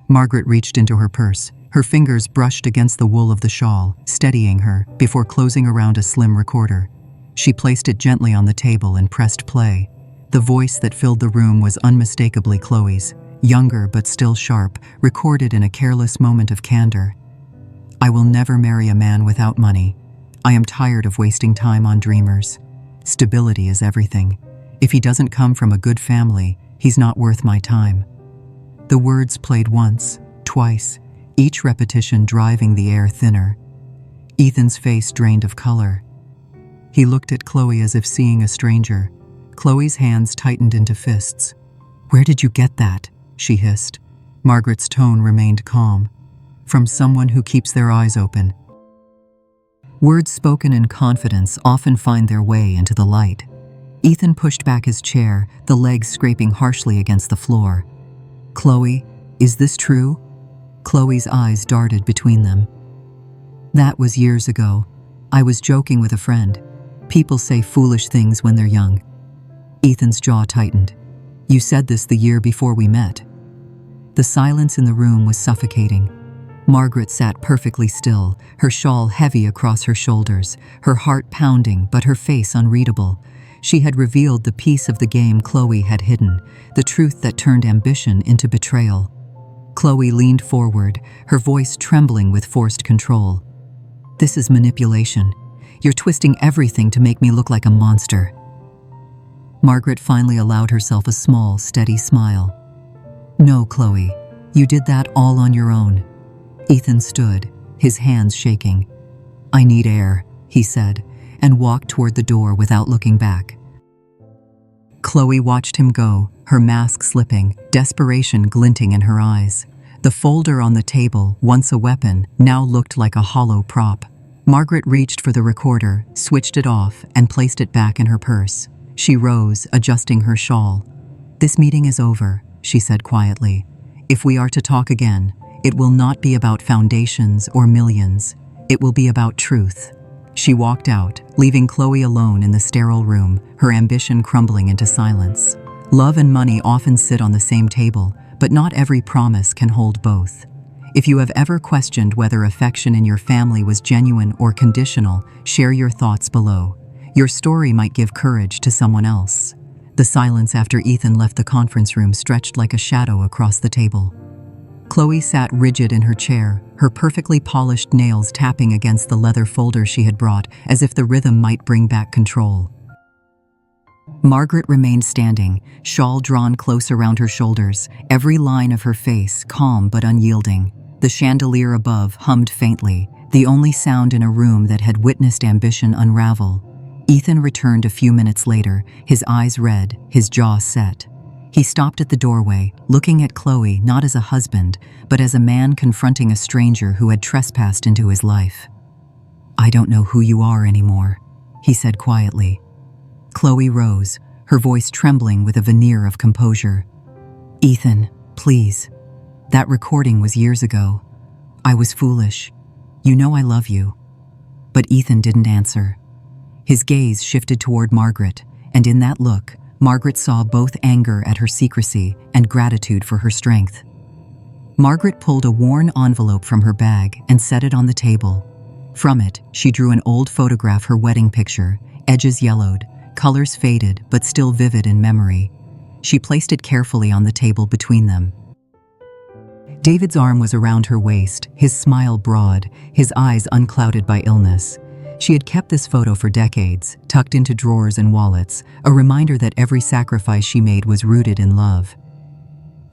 Margaret reached into her purse. Her fingers brushed against the wool of the shawl, steadying her before closing around a slim recorder. She placed it gently on the table and pressed play. The voice that filled the room was unmistakably Chloe's, younger but still sharp, recorded in a careless moment of candor. "I will never marry a man without money. I am tired of wasting time on dreamers. Stability is everything. If he doesn't come from a good family, he's not worth my time." The words played once, twice, each repetition driving the air thinner. Ethan's face drained of color. He looked at Chloe as if seeing a stranger. Chloe's hands tightened into fists. "Where did you get that?" she hissed. Margaret's tone remained calm. "From someone who keeps their eyes open." Words spoken in confidence often find their way into the light. Ethan pushed back his chair, the legs scraping harshly against the floor. "Chloe, is this true?" Chloe's eyes darted between them. "That was years ago. I was joking with a friend. People say foolish things when they're young." Ethan's jaw tightened. "You said this the year before we met." The silence in the room was suffocating. Margaret sat perfectly still, her shawl heavy across her shoulders, her heart pounding but her face unreadable. She had revealed the piece of the game Chloe had hidden, the truth that turned ambition into betrayal. Chloe leaned forward, her voice trembling with forced control. "This is manipulation. You're twisting everything to make me look like a monster." Margaret finally allowed herself a small, steady smile. "No, Chloe, you did that all on your own." Ethan stood, his hands shaking. "I need air," he said, and walked toward the door without looking back. Chloe watched him go, her mask slipping, desperation glinting in her eyes. The folder on the table, once a weapon, now looked like a hollow prop. Margaret reached for the recorder, switched it off, and placed it back in her purse. She rose, adjusting her shawl. "This meeting is over," she said quietly. "If we are to talk again, it will not be about foundations or millions. It will be about truth." She walked out, leaving Chloe alone in the sterile room, her ambition crumbling into silence. Love and money often sit on the same table, but not every promise can hold both. If you have ever questioned whether affection in your family was genuine or conditional, share your thoughts below. Your story might give courage to someone else. The silence after Ethan left the conference room stretched like a shadow across the table. Chloe sat rigid in her chair, her perfectly polished nails tapping against the leather folder she had brought, as if the rhythm might bring back control. Margaret remained standing, shawl drawn close around her shoulders, every line of her face calm but unyielding. The chandelier above hummed faintly, the only sound in a room that had witnessed ambition unravel. Ethan returned a few minutes later, his eyes red, his jaw set. He stopped at the doorway, looking at Chloe not as a husband, but as a man confronting a stranger who had trespassed into his life. "I don't know who you are anymore," he said quietly. Chloe rose, her voice trembling with a veneer of composure. "Ethan, please. That recording was years ago. I was foolish. You know I love you." But Ethan didn't answer. His gaze shifted toward Margaret, and in that look, Margaret saw both anger at her secrecy and gratitude for her strength. Margaret pulled a worn envelope from her bag and set it on the table. From it, she drew an old photograph, her wedding picture, edges yellowed, colors faded but still vivid in memory. She placed it carefully on the table between them. David's arm was around her waist, his smile broad, his eyes unclouded by illness. She had kept this photo for decades, tucked into drawers and wallets, a reminder that every sacrifice she made was rooted in love.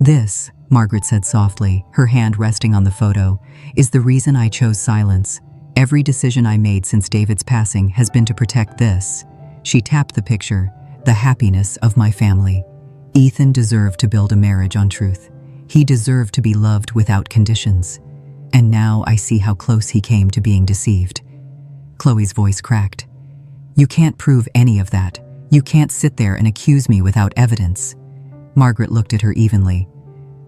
"This," Margaret said softly, her hand resting on the photo, "is the reason I chose silence. Every decision I made since David's passing has been to protect this." She tapped the picture, "the happiness of my family." Ethan deserved to build a marriage on truth. He deserved to be loved without conditions. And now I see how close he came to being deceived. Chloe's voice cracked. "You can't prove any of that. You can't sit there and accuse me without evidence." Margaret looked at her evenly.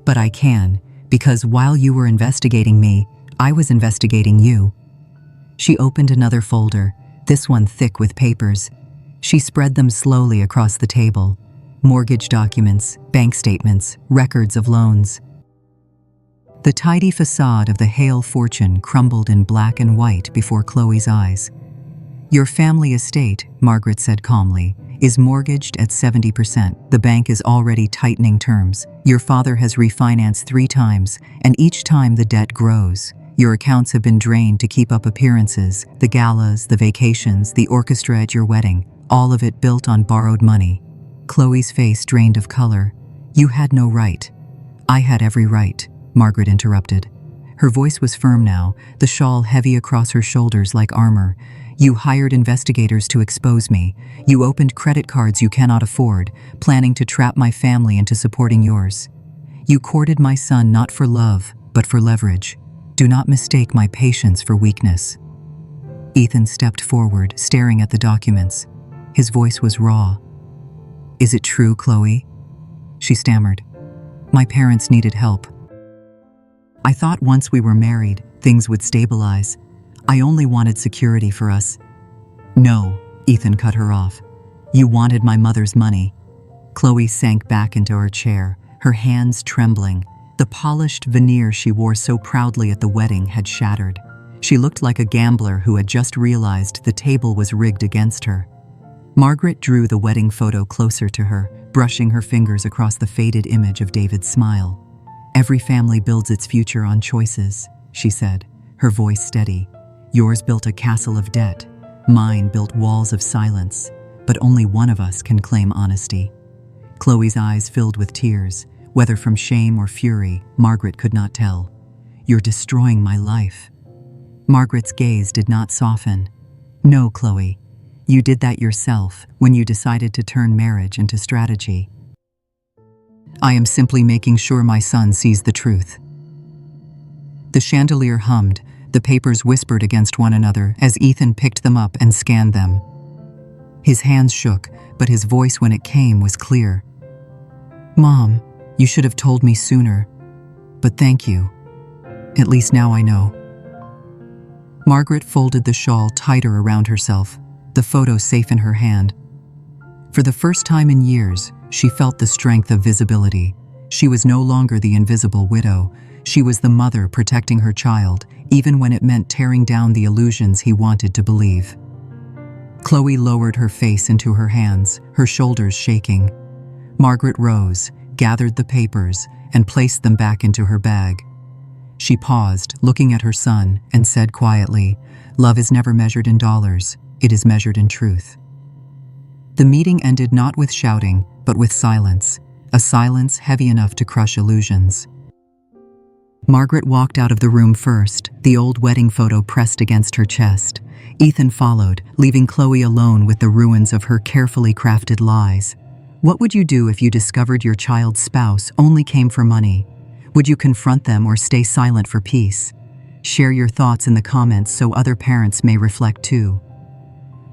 "But I can, because while you were investigating me, I was investigating you." She opened another folder, this one thick with papers. She spread them slowly across the table. Mortgage documents, bank statements, records of loans. The tidy facade of the Hale fortune crumbled in black and white before Chloe's eyes. "Your family estate," Margaret said calmly, "is mortgaged at 70%. The bank is already tightening terms. Your father has refinanced 3 times, and each time the debt grows. Your accounts have been drained to keep up appearances, the galas, the vacations, the orchestra at your wedding, all of it built on borrowed money." Chloe's face drained of color. "You had no right." "I had every right," Margaret interrupted. Her voice was firm now, the shawl heavy across her shoulders like armor. "You hired investigators to expose me. You opened credit cards you cannot afford, planning to trap my family into supporting yours. You courted my son not for love, but for leverage. Do not mistake my patience for weakness." Ethan stepped forward, staring at the documents. His voice was raw. "Is it true, Chloe?" She stammered. "My parents needed help. I thought once we were married, things would stabilize. I only wanted security for us." "No," Ethan cut her off. "You wanted my mother's money." Chloe sank back into her chair, her hands trembling. The polished veneer she wore so proudly at the wedding had shattered. She looked like a gambler who had just realized the table was rigged against her. Margaret drew the wedding photo closer to her, brushing her fingers across the faded image of David's smile. "Every family builds its future on choices," she said, her voice steady. "Yours built a castle of debt. Mine built walls of silence. But only one of us can claim honesty." Chloe's eyes filled with tears. Whether from shame or fury, Margaret could not tell. "You're destroying my life." Margaret's gaze did not soften. "No, Chloe. You did that yourself when you decided to turn marriage into strategy. I am simply making sure my son sees the truth." The chandelier hummed. The papers whispered against one another as Ethan picked them up and scanned them. His hands shook, but his voice when it came was clear. "Mom, you should have told me sooner. But thank you. At least now I know." Margaret folded the shawl tighter around herself, the photo safe in her hand. For the first time in years, she felt the strength of visibility. She was no longer the invisible widow. She was the mother protecting her child, even when it meant tearing down the illusions he wanted to believe. Chloe lowered her face into her hands, her shoulders shaking. Margaret rose, gathered the papers, and placed them back into her bag. She paused, looking at her son, and said quietly, "Love is never measured in dollars. It is measured in truth." The meeting ended not with shouting, but with silence, a silence heavy enough to crush illusions. Margaret walked out of the room first, the old wedding photo pressed against her chest. Ethan followed, leaving Chloe alone with the ruins of her carefully crafted lies. What would you do if you discovered your child's spouse only came for money? Would you confront them or stay silent for peace? Share your thoughts in the comments so other parents may reflect too.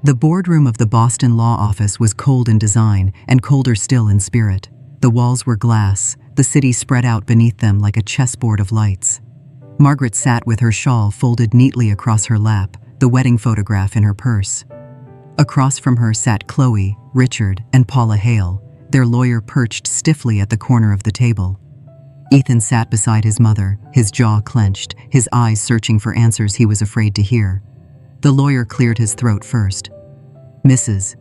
The boardroom of the Boston law office was cold in design and colder still in spirit. The walls were glass, the city spread out beneath them like a chessboard of lights. Margaret sat with her shawl folded neatly across her lap, the wedding photograph in her purse. Across from her sat Chloe, Richard, and Paula Hale, their lawyer perched stiffly at the corner of the table. Ethan sat beside his mother, his jaw clenched, his eyes searching for answers he was afraid to hear. The lawyer cleared his throat first. "Mrs.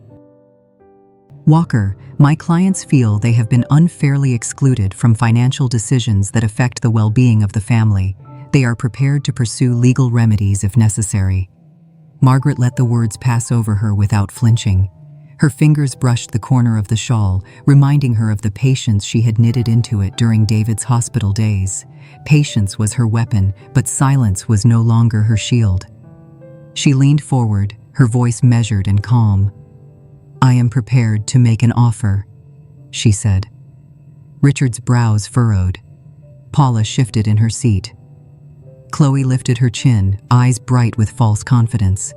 Walker, my clients feel they have been unfairly excluded from financial decisions that affect the well-being of the family. They are prepared to pursue legal remedies if necessary." Margaret let the words pass over her without flinching. Her fingers brushed the corner of the shawl, reminding her of the patience she had knitted into it during David's hospital days. Patience was her weapon, but silence was no longer her shield. She leaned forward, her voice measured and calm. "I am prepared to make an offer," she said. Richard's brows furrowed. Paula shifted in her seat. Chloe lifted her chin, eyes bright with false confidence.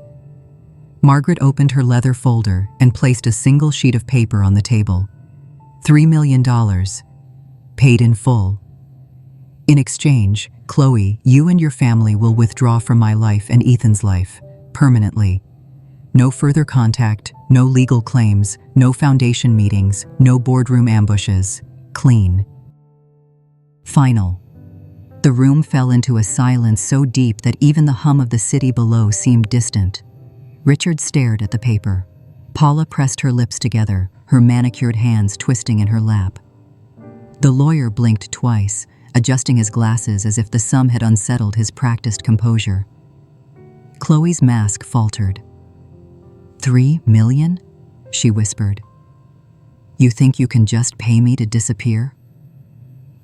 Margaret opened her leather folder and placed a single sheet of paper on the table. $3 million. Paid in full. In exchange, Chloe, you and your family will withdraw from my life and Ethan's life, permanently. No further contact, no legal claims, no foundation meetings, no boardroom ambushes. Clean. Final. The room fell into a silence so deep that even the hum of the city below seemed distant. Richard stared at the paper. Paula pressed her lips together, her manicured hands twisting in her lap. The lawyer blinked twice, adjusting his glasses as if the sum had unsettled his practiced composure. Chloe's mask faltered. "$3 million?" she whispered. "You think you can just pay me to disappear?"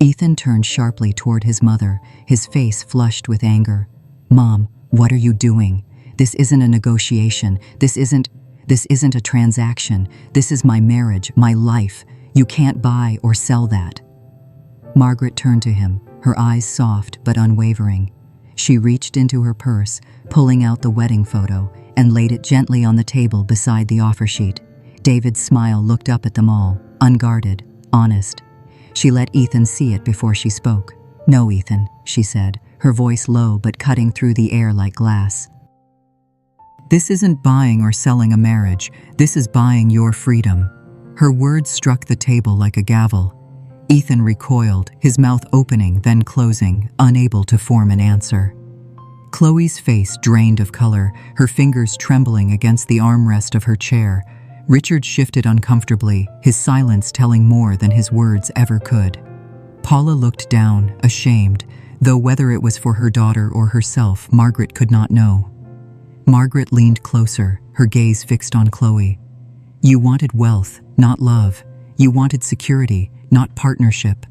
Ethan turned sharply toward his mother, his face flushed with anger. "Mom, what are you doing? This isn't a negotiation. This isn't a transaction. This is my marriage, my life. You can't buy or sell that." Margaret turned to him, her eyes soft but unwavering. She reached into her purse, pulling out the wedding photo, and laid it gently on the table beside the offer sheet. David's smile looked up at them all, unguarded, honest. She let Ethan see it before she spoke. "No, Ethan," she said, her voice low but cutting through the air like glass. "This isn't buying or selling a marriage. This is buying your freedom." Her words struck the table like a gavel. Ethan recoiled, his mouth opening, then closing, unable to form an answer. Chloe's face drained of color, her fingers trembling against the armrest of her chair. Richard shifted uncomfortably, his silence telling more than his words ever could. Paula looked down, ashamed, though whether it was for her daughter or herself, Margaret could not know. Margaret leaned closer, her gaze fixed on Chloe. "You wanted wealth, not love. You wanted security, not partnership.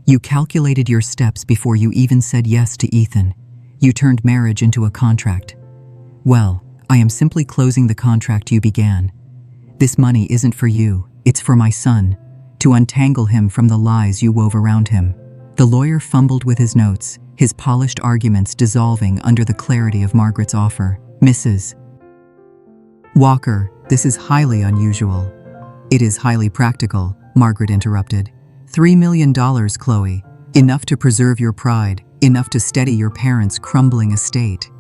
You calculated your steps before you even said yes to Ethan. You turned marriage into a contract. Well, I am simply closing the contract you began. This money isn't for you, it's for my son, to untangle him from the lies you wove around him." The lawyer fumbled with his notes, his polished arguments dissolving under the clarity of Margaret's offer. "Mrs. Walker, this is highly unusual." "It is highly practical," Margaret interrupted. $3 million, Chloe. Enough to preserve your pride, enough to steady your parents' crumbling estate.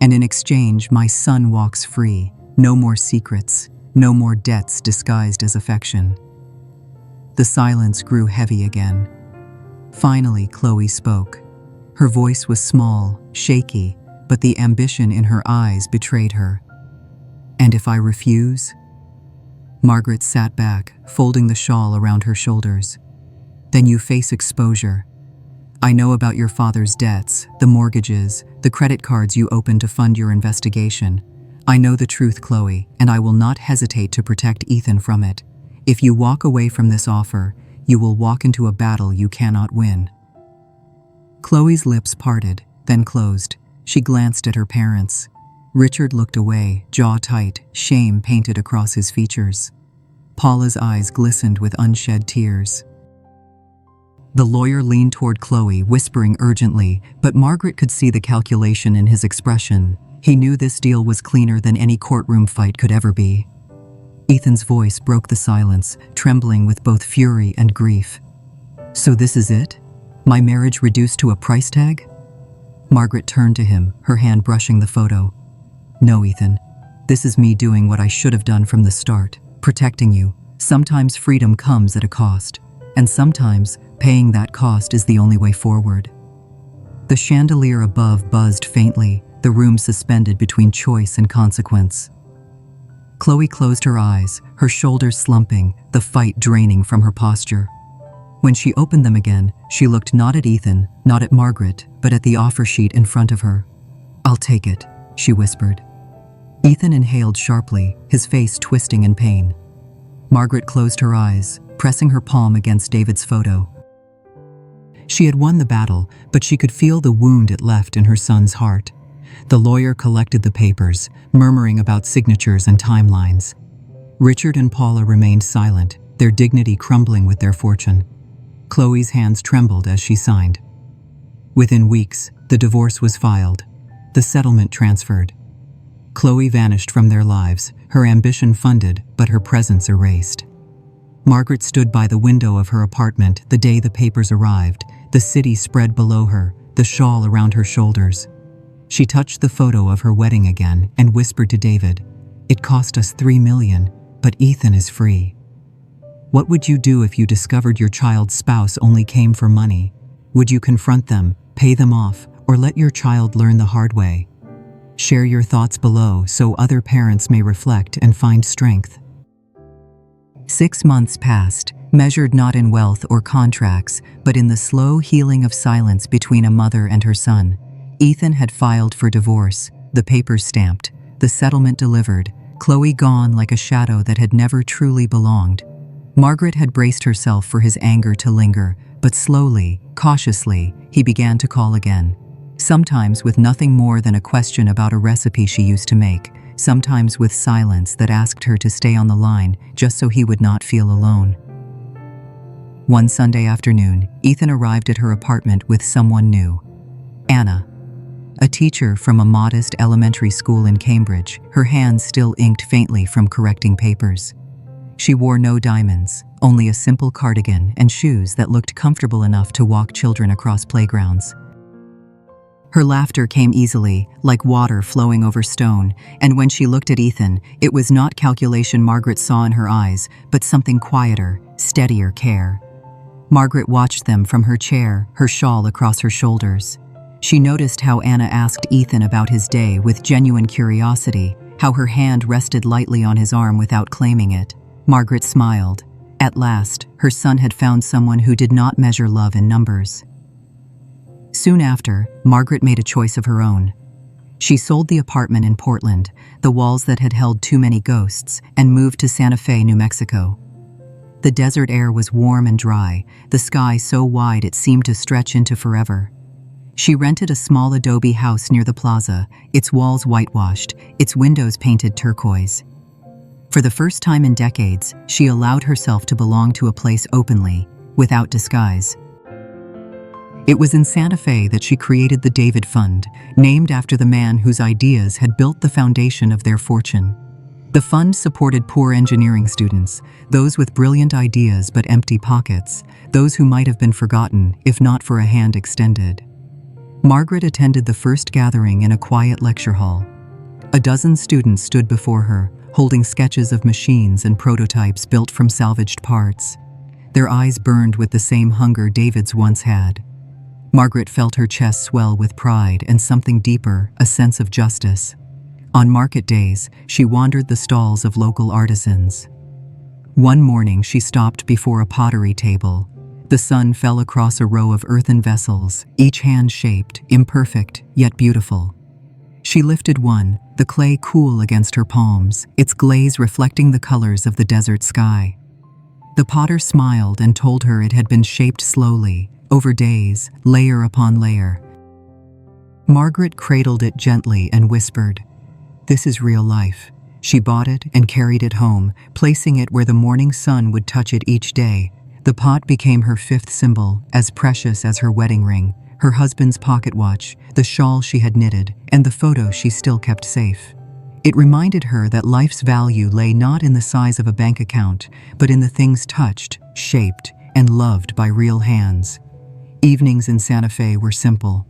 And in exchange, my son walks free. No more secrets, no more debts disguised as affection. The silence grew heavy again. Finally, Chloe spoke. Her voice was small, shaky, but the ambition in her eyes betrayed her. "And if I refuse?" Margaret sat back, folding the shawl around her shoulders. "Then you face exposure. I know about your father's debts, the mortgages, the credit cards you opened to fund your investigation. I know the truth, Chloe, and I will not hesitate to protect Ethan from it. If you walk away from this offer, you will walk into a battle you cannot win." Chloe's lips parted, then closed. She glanced at her parents. Richard looked away, jaw tight, shame painted across his features. Paula's eyes glistened with unshed tears. The lawyer leaned toward Chloe, whispering urgently, but Margaret could see the calculation in his expression. He knew this deal was cleaner than any courtroom fight could ever be. Ethan's voice broke the silence, trembling with both fury and grief. "So this is it? My marriage reduced to a price tag?" Margaret turned to him, her hand brushing the photo. "No, Ethan. This is me doing what I should have done from the start, protecting you. Sometimes freedom comes at a cost, and sometimes paying that cost is the only way forward." The chandelier above buzzed faintly, the room suspended between choice and consequence. Chloe closed her eyes, her shoulders slumping, the fight draining from her posture. When she opened them again, she looked not at Ethan, not at Margaret, but at the offer sheet in front of her. "I'll take it," she whispered. Ethan inhaled sharply, his face twisting in pain. Margaret closed her eyes, pressing her palm against David's photo. She had won the battle, but she could feel the wound it left in her son's heart. The lawyer collected the papers, murmuring about signatures and timelines. Richard and Paula remained silent, their dignity crumbling with their fortune. Chloe's hands trembled as she signed. Within weeks, the divorce was filed, the settlement transferred. Chloe vanished from their lives, her ambition funded, but her presence erased. Margaret stood by the window of her apartment the day the papers arrived, the city spread below her, the shawl around her shoulders. She touched the photo of her wedding again and whispered to David, "It cost us $3 million, but Ethan is free." What would you do if you discovered your child's spouse only came for money? Would you confront them, Pay them off, or let your child learn the hard way. Share your thoughts below so other parents may reflect and find strength. 6 months passed, measured not in wealth or contracts, but in the slow healing of silence between a mother and her son. Ethan had filed for divorce, the papers stamped, the settlement delivered, Chloe gone like a shadow that had never truly belonged. Margaret had braced herself for his anger to linger, but slowly, cautiously, he began to call again. Sometimes with nothing more than a question about a recipe she used to make, sometimes with silence that asked her to stay on the line just so he would not feel alone. One Sunday afternoon, Ethan arrived at her apartment with someone new. Anna, a teacher from a modest elementary school in Cambridge, her hands still inked faintly from correcting papers. She wore no diamonds, only a simple cardigan and shoes that looked comfortable enough to walk children across playgrounds. Her laughter came easily, like water flowing over stone, and when she looked at Ethan, it was not calculation Margaret saw in her eyes, but something quieter, steadier care. Margaret watched them from her chair, her shawl across her shoulders. She noticed how Anna asked Ethan about his day with genuine curiosity, how her hand rested lightly on his arm without claiming it. Margaret smiled. At last, her son had found someone who did not measure love in numbers. Soon after, Margaret made a choice of her own. She sold the apartment in Portland, the walls that had held too many ghosts, and moved to Santa Fe, New Mexico. The desert air was warm and dry, the sky so wide it seemed to stretch into forever. She rented a small adobe house near the plaza, its walls whitewashed, its windows painted turquoise. For the first time in decades, she allowed herself to belong to a place openly, without disguise. It was in Santa Fe that she created the David Fund, named after the man whose ideas had built the foundation of their fortune. The fund supported poor engineering students, those with brilliant ideas but empty pockets, those who might have been forgotten if not for a hand extended. Margaret attended the first gathering in a quiet lecture hall. A dozen students stood before her, holding sketches of machines and prototypes built from salvaged parts. Their eyes burned with the same hunger David's once had. Margaret felt her chest swell with pride and something deeper, a sense of justice. On market days, she wandered the stalls of local artisans. One morning, she stopped before a pottery table. The sun fell across a row of earthen vessels, each hand-shaped, imperfect, yet beautiful. She lifted one, the clay cool against her palms, its glaze reflecting the colors of the desert sky. The potter smiled and told her it had been shaped slowly, over days, layer upon layer. Margaret cradled it gently and whispered, "This is real life." She bought it and carried it home, placing it where the morning sun would touch it each day. The pot became her fifth symbol, as precious as her wedding ring, her husband's pocket watch, the shawl she had knitted, and the photo she still kept safe. It reminded her that life's value lay not in the size of a bank account, but in the things touched, shaped, and loved by real hands. Evenings in Santa Fe were simple.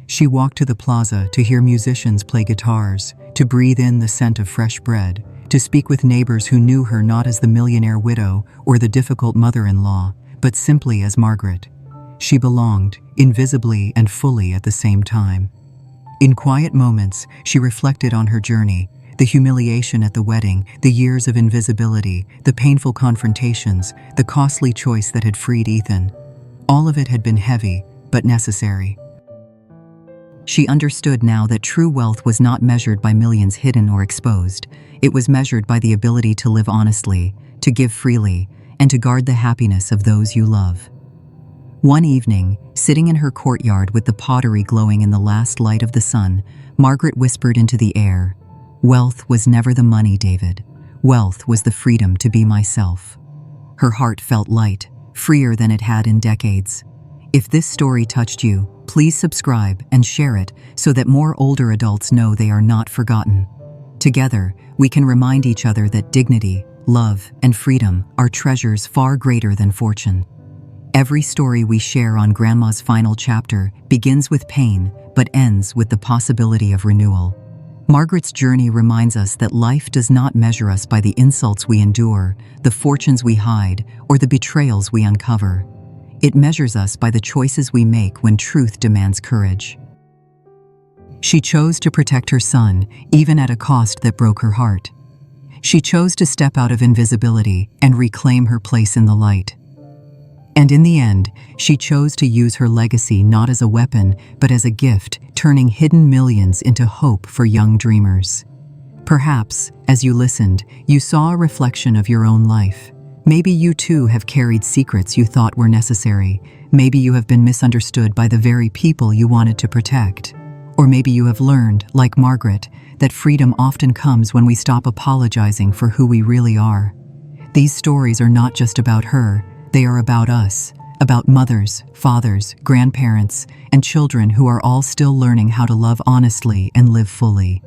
She walked to the plaza to hear musicians play guitars, to breathe in the scent of fresh bread, to speak with neighbors who knew her not as the millionaire widow or the difficult mother-in-law, but simply as Margaret. She belonged, invisibly and fully at the same time. In quiet moments, she reflected on her journey, the humiliation at the wedding, the years of invisibility, the painful confrontations, the costly choice that had freed Ethan. All of it had been heavy, but necessary. She understood now that true wealth was not measured by millions hidden or exposed. It was measured by the ability to live honestly, to give freely, and to guard the happiness of those you love. One evening, sitting in her courtyard with the pottery glowing in the last light of the sun, Margaret whispered into the air, "Wealth was never the money, David. Wealth was the freedom to be myself." Her heart felt light, freer than it had in decades. If this story touched you, please subscribe and share it so that more older adults know they are not forgotten. Together, we can remind each other that dignity, love, and freedom are treasures far greater than fortune. Every story we share on Grandma's Final Chapter begins with pain, but ends with the possibility of renewal. Margaret's journey reminds us that life does not measure us by the insults we endure, the fortunes we hide, or the betrayals we uncover. It measures us by the choices we make when truth demands courage. She chose to protect her son, even at a cost that broke her heart. She chose to step out of invisibility and reclaim her place in the light. And in the end, she chose to use her legacy not as a weapon, but as a gift, turning hidden millions into hope for young dreamers. Perhaps, as you listened, you saw a reflection of your own life. Maybe you too have carried secrets you thought were necessary. Maybe you have been misunderstood by the very people you wanted to protect. Or maybe you have learned, like Margaret, that freedom often comes when we stop apologizing for who we really are. These stories are not just about her, they are about us, about mothers, fathers, grandparents, and children who are all still learning how to love honestly and live fully.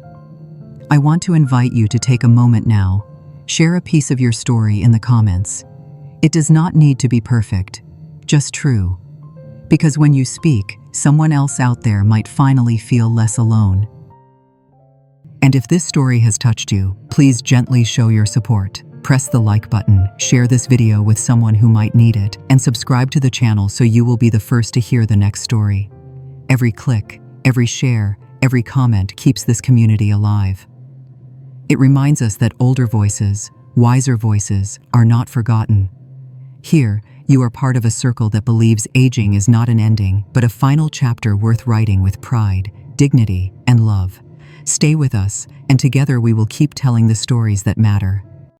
I want to invite you to take a moment now. Share a piece of your story in the comments. It does not need to be perfect, just true. Because when you speak, someone else out there might finally feel less alone. And if this story has touched you, please gently show your support. Press the like button, share this video with someone who might need it, and subscribe to the channel so you will be the first to hear the next story. Every click, every share, every comment keeps this community alive. It reminds us that older voices, wiser voices, are not forgotten. Here, you are part of a circle that believes aging is not an ending, but a final chapter worth writing with pride, dignity, and love. Stay with us, and together we will keep telling the stories that matter.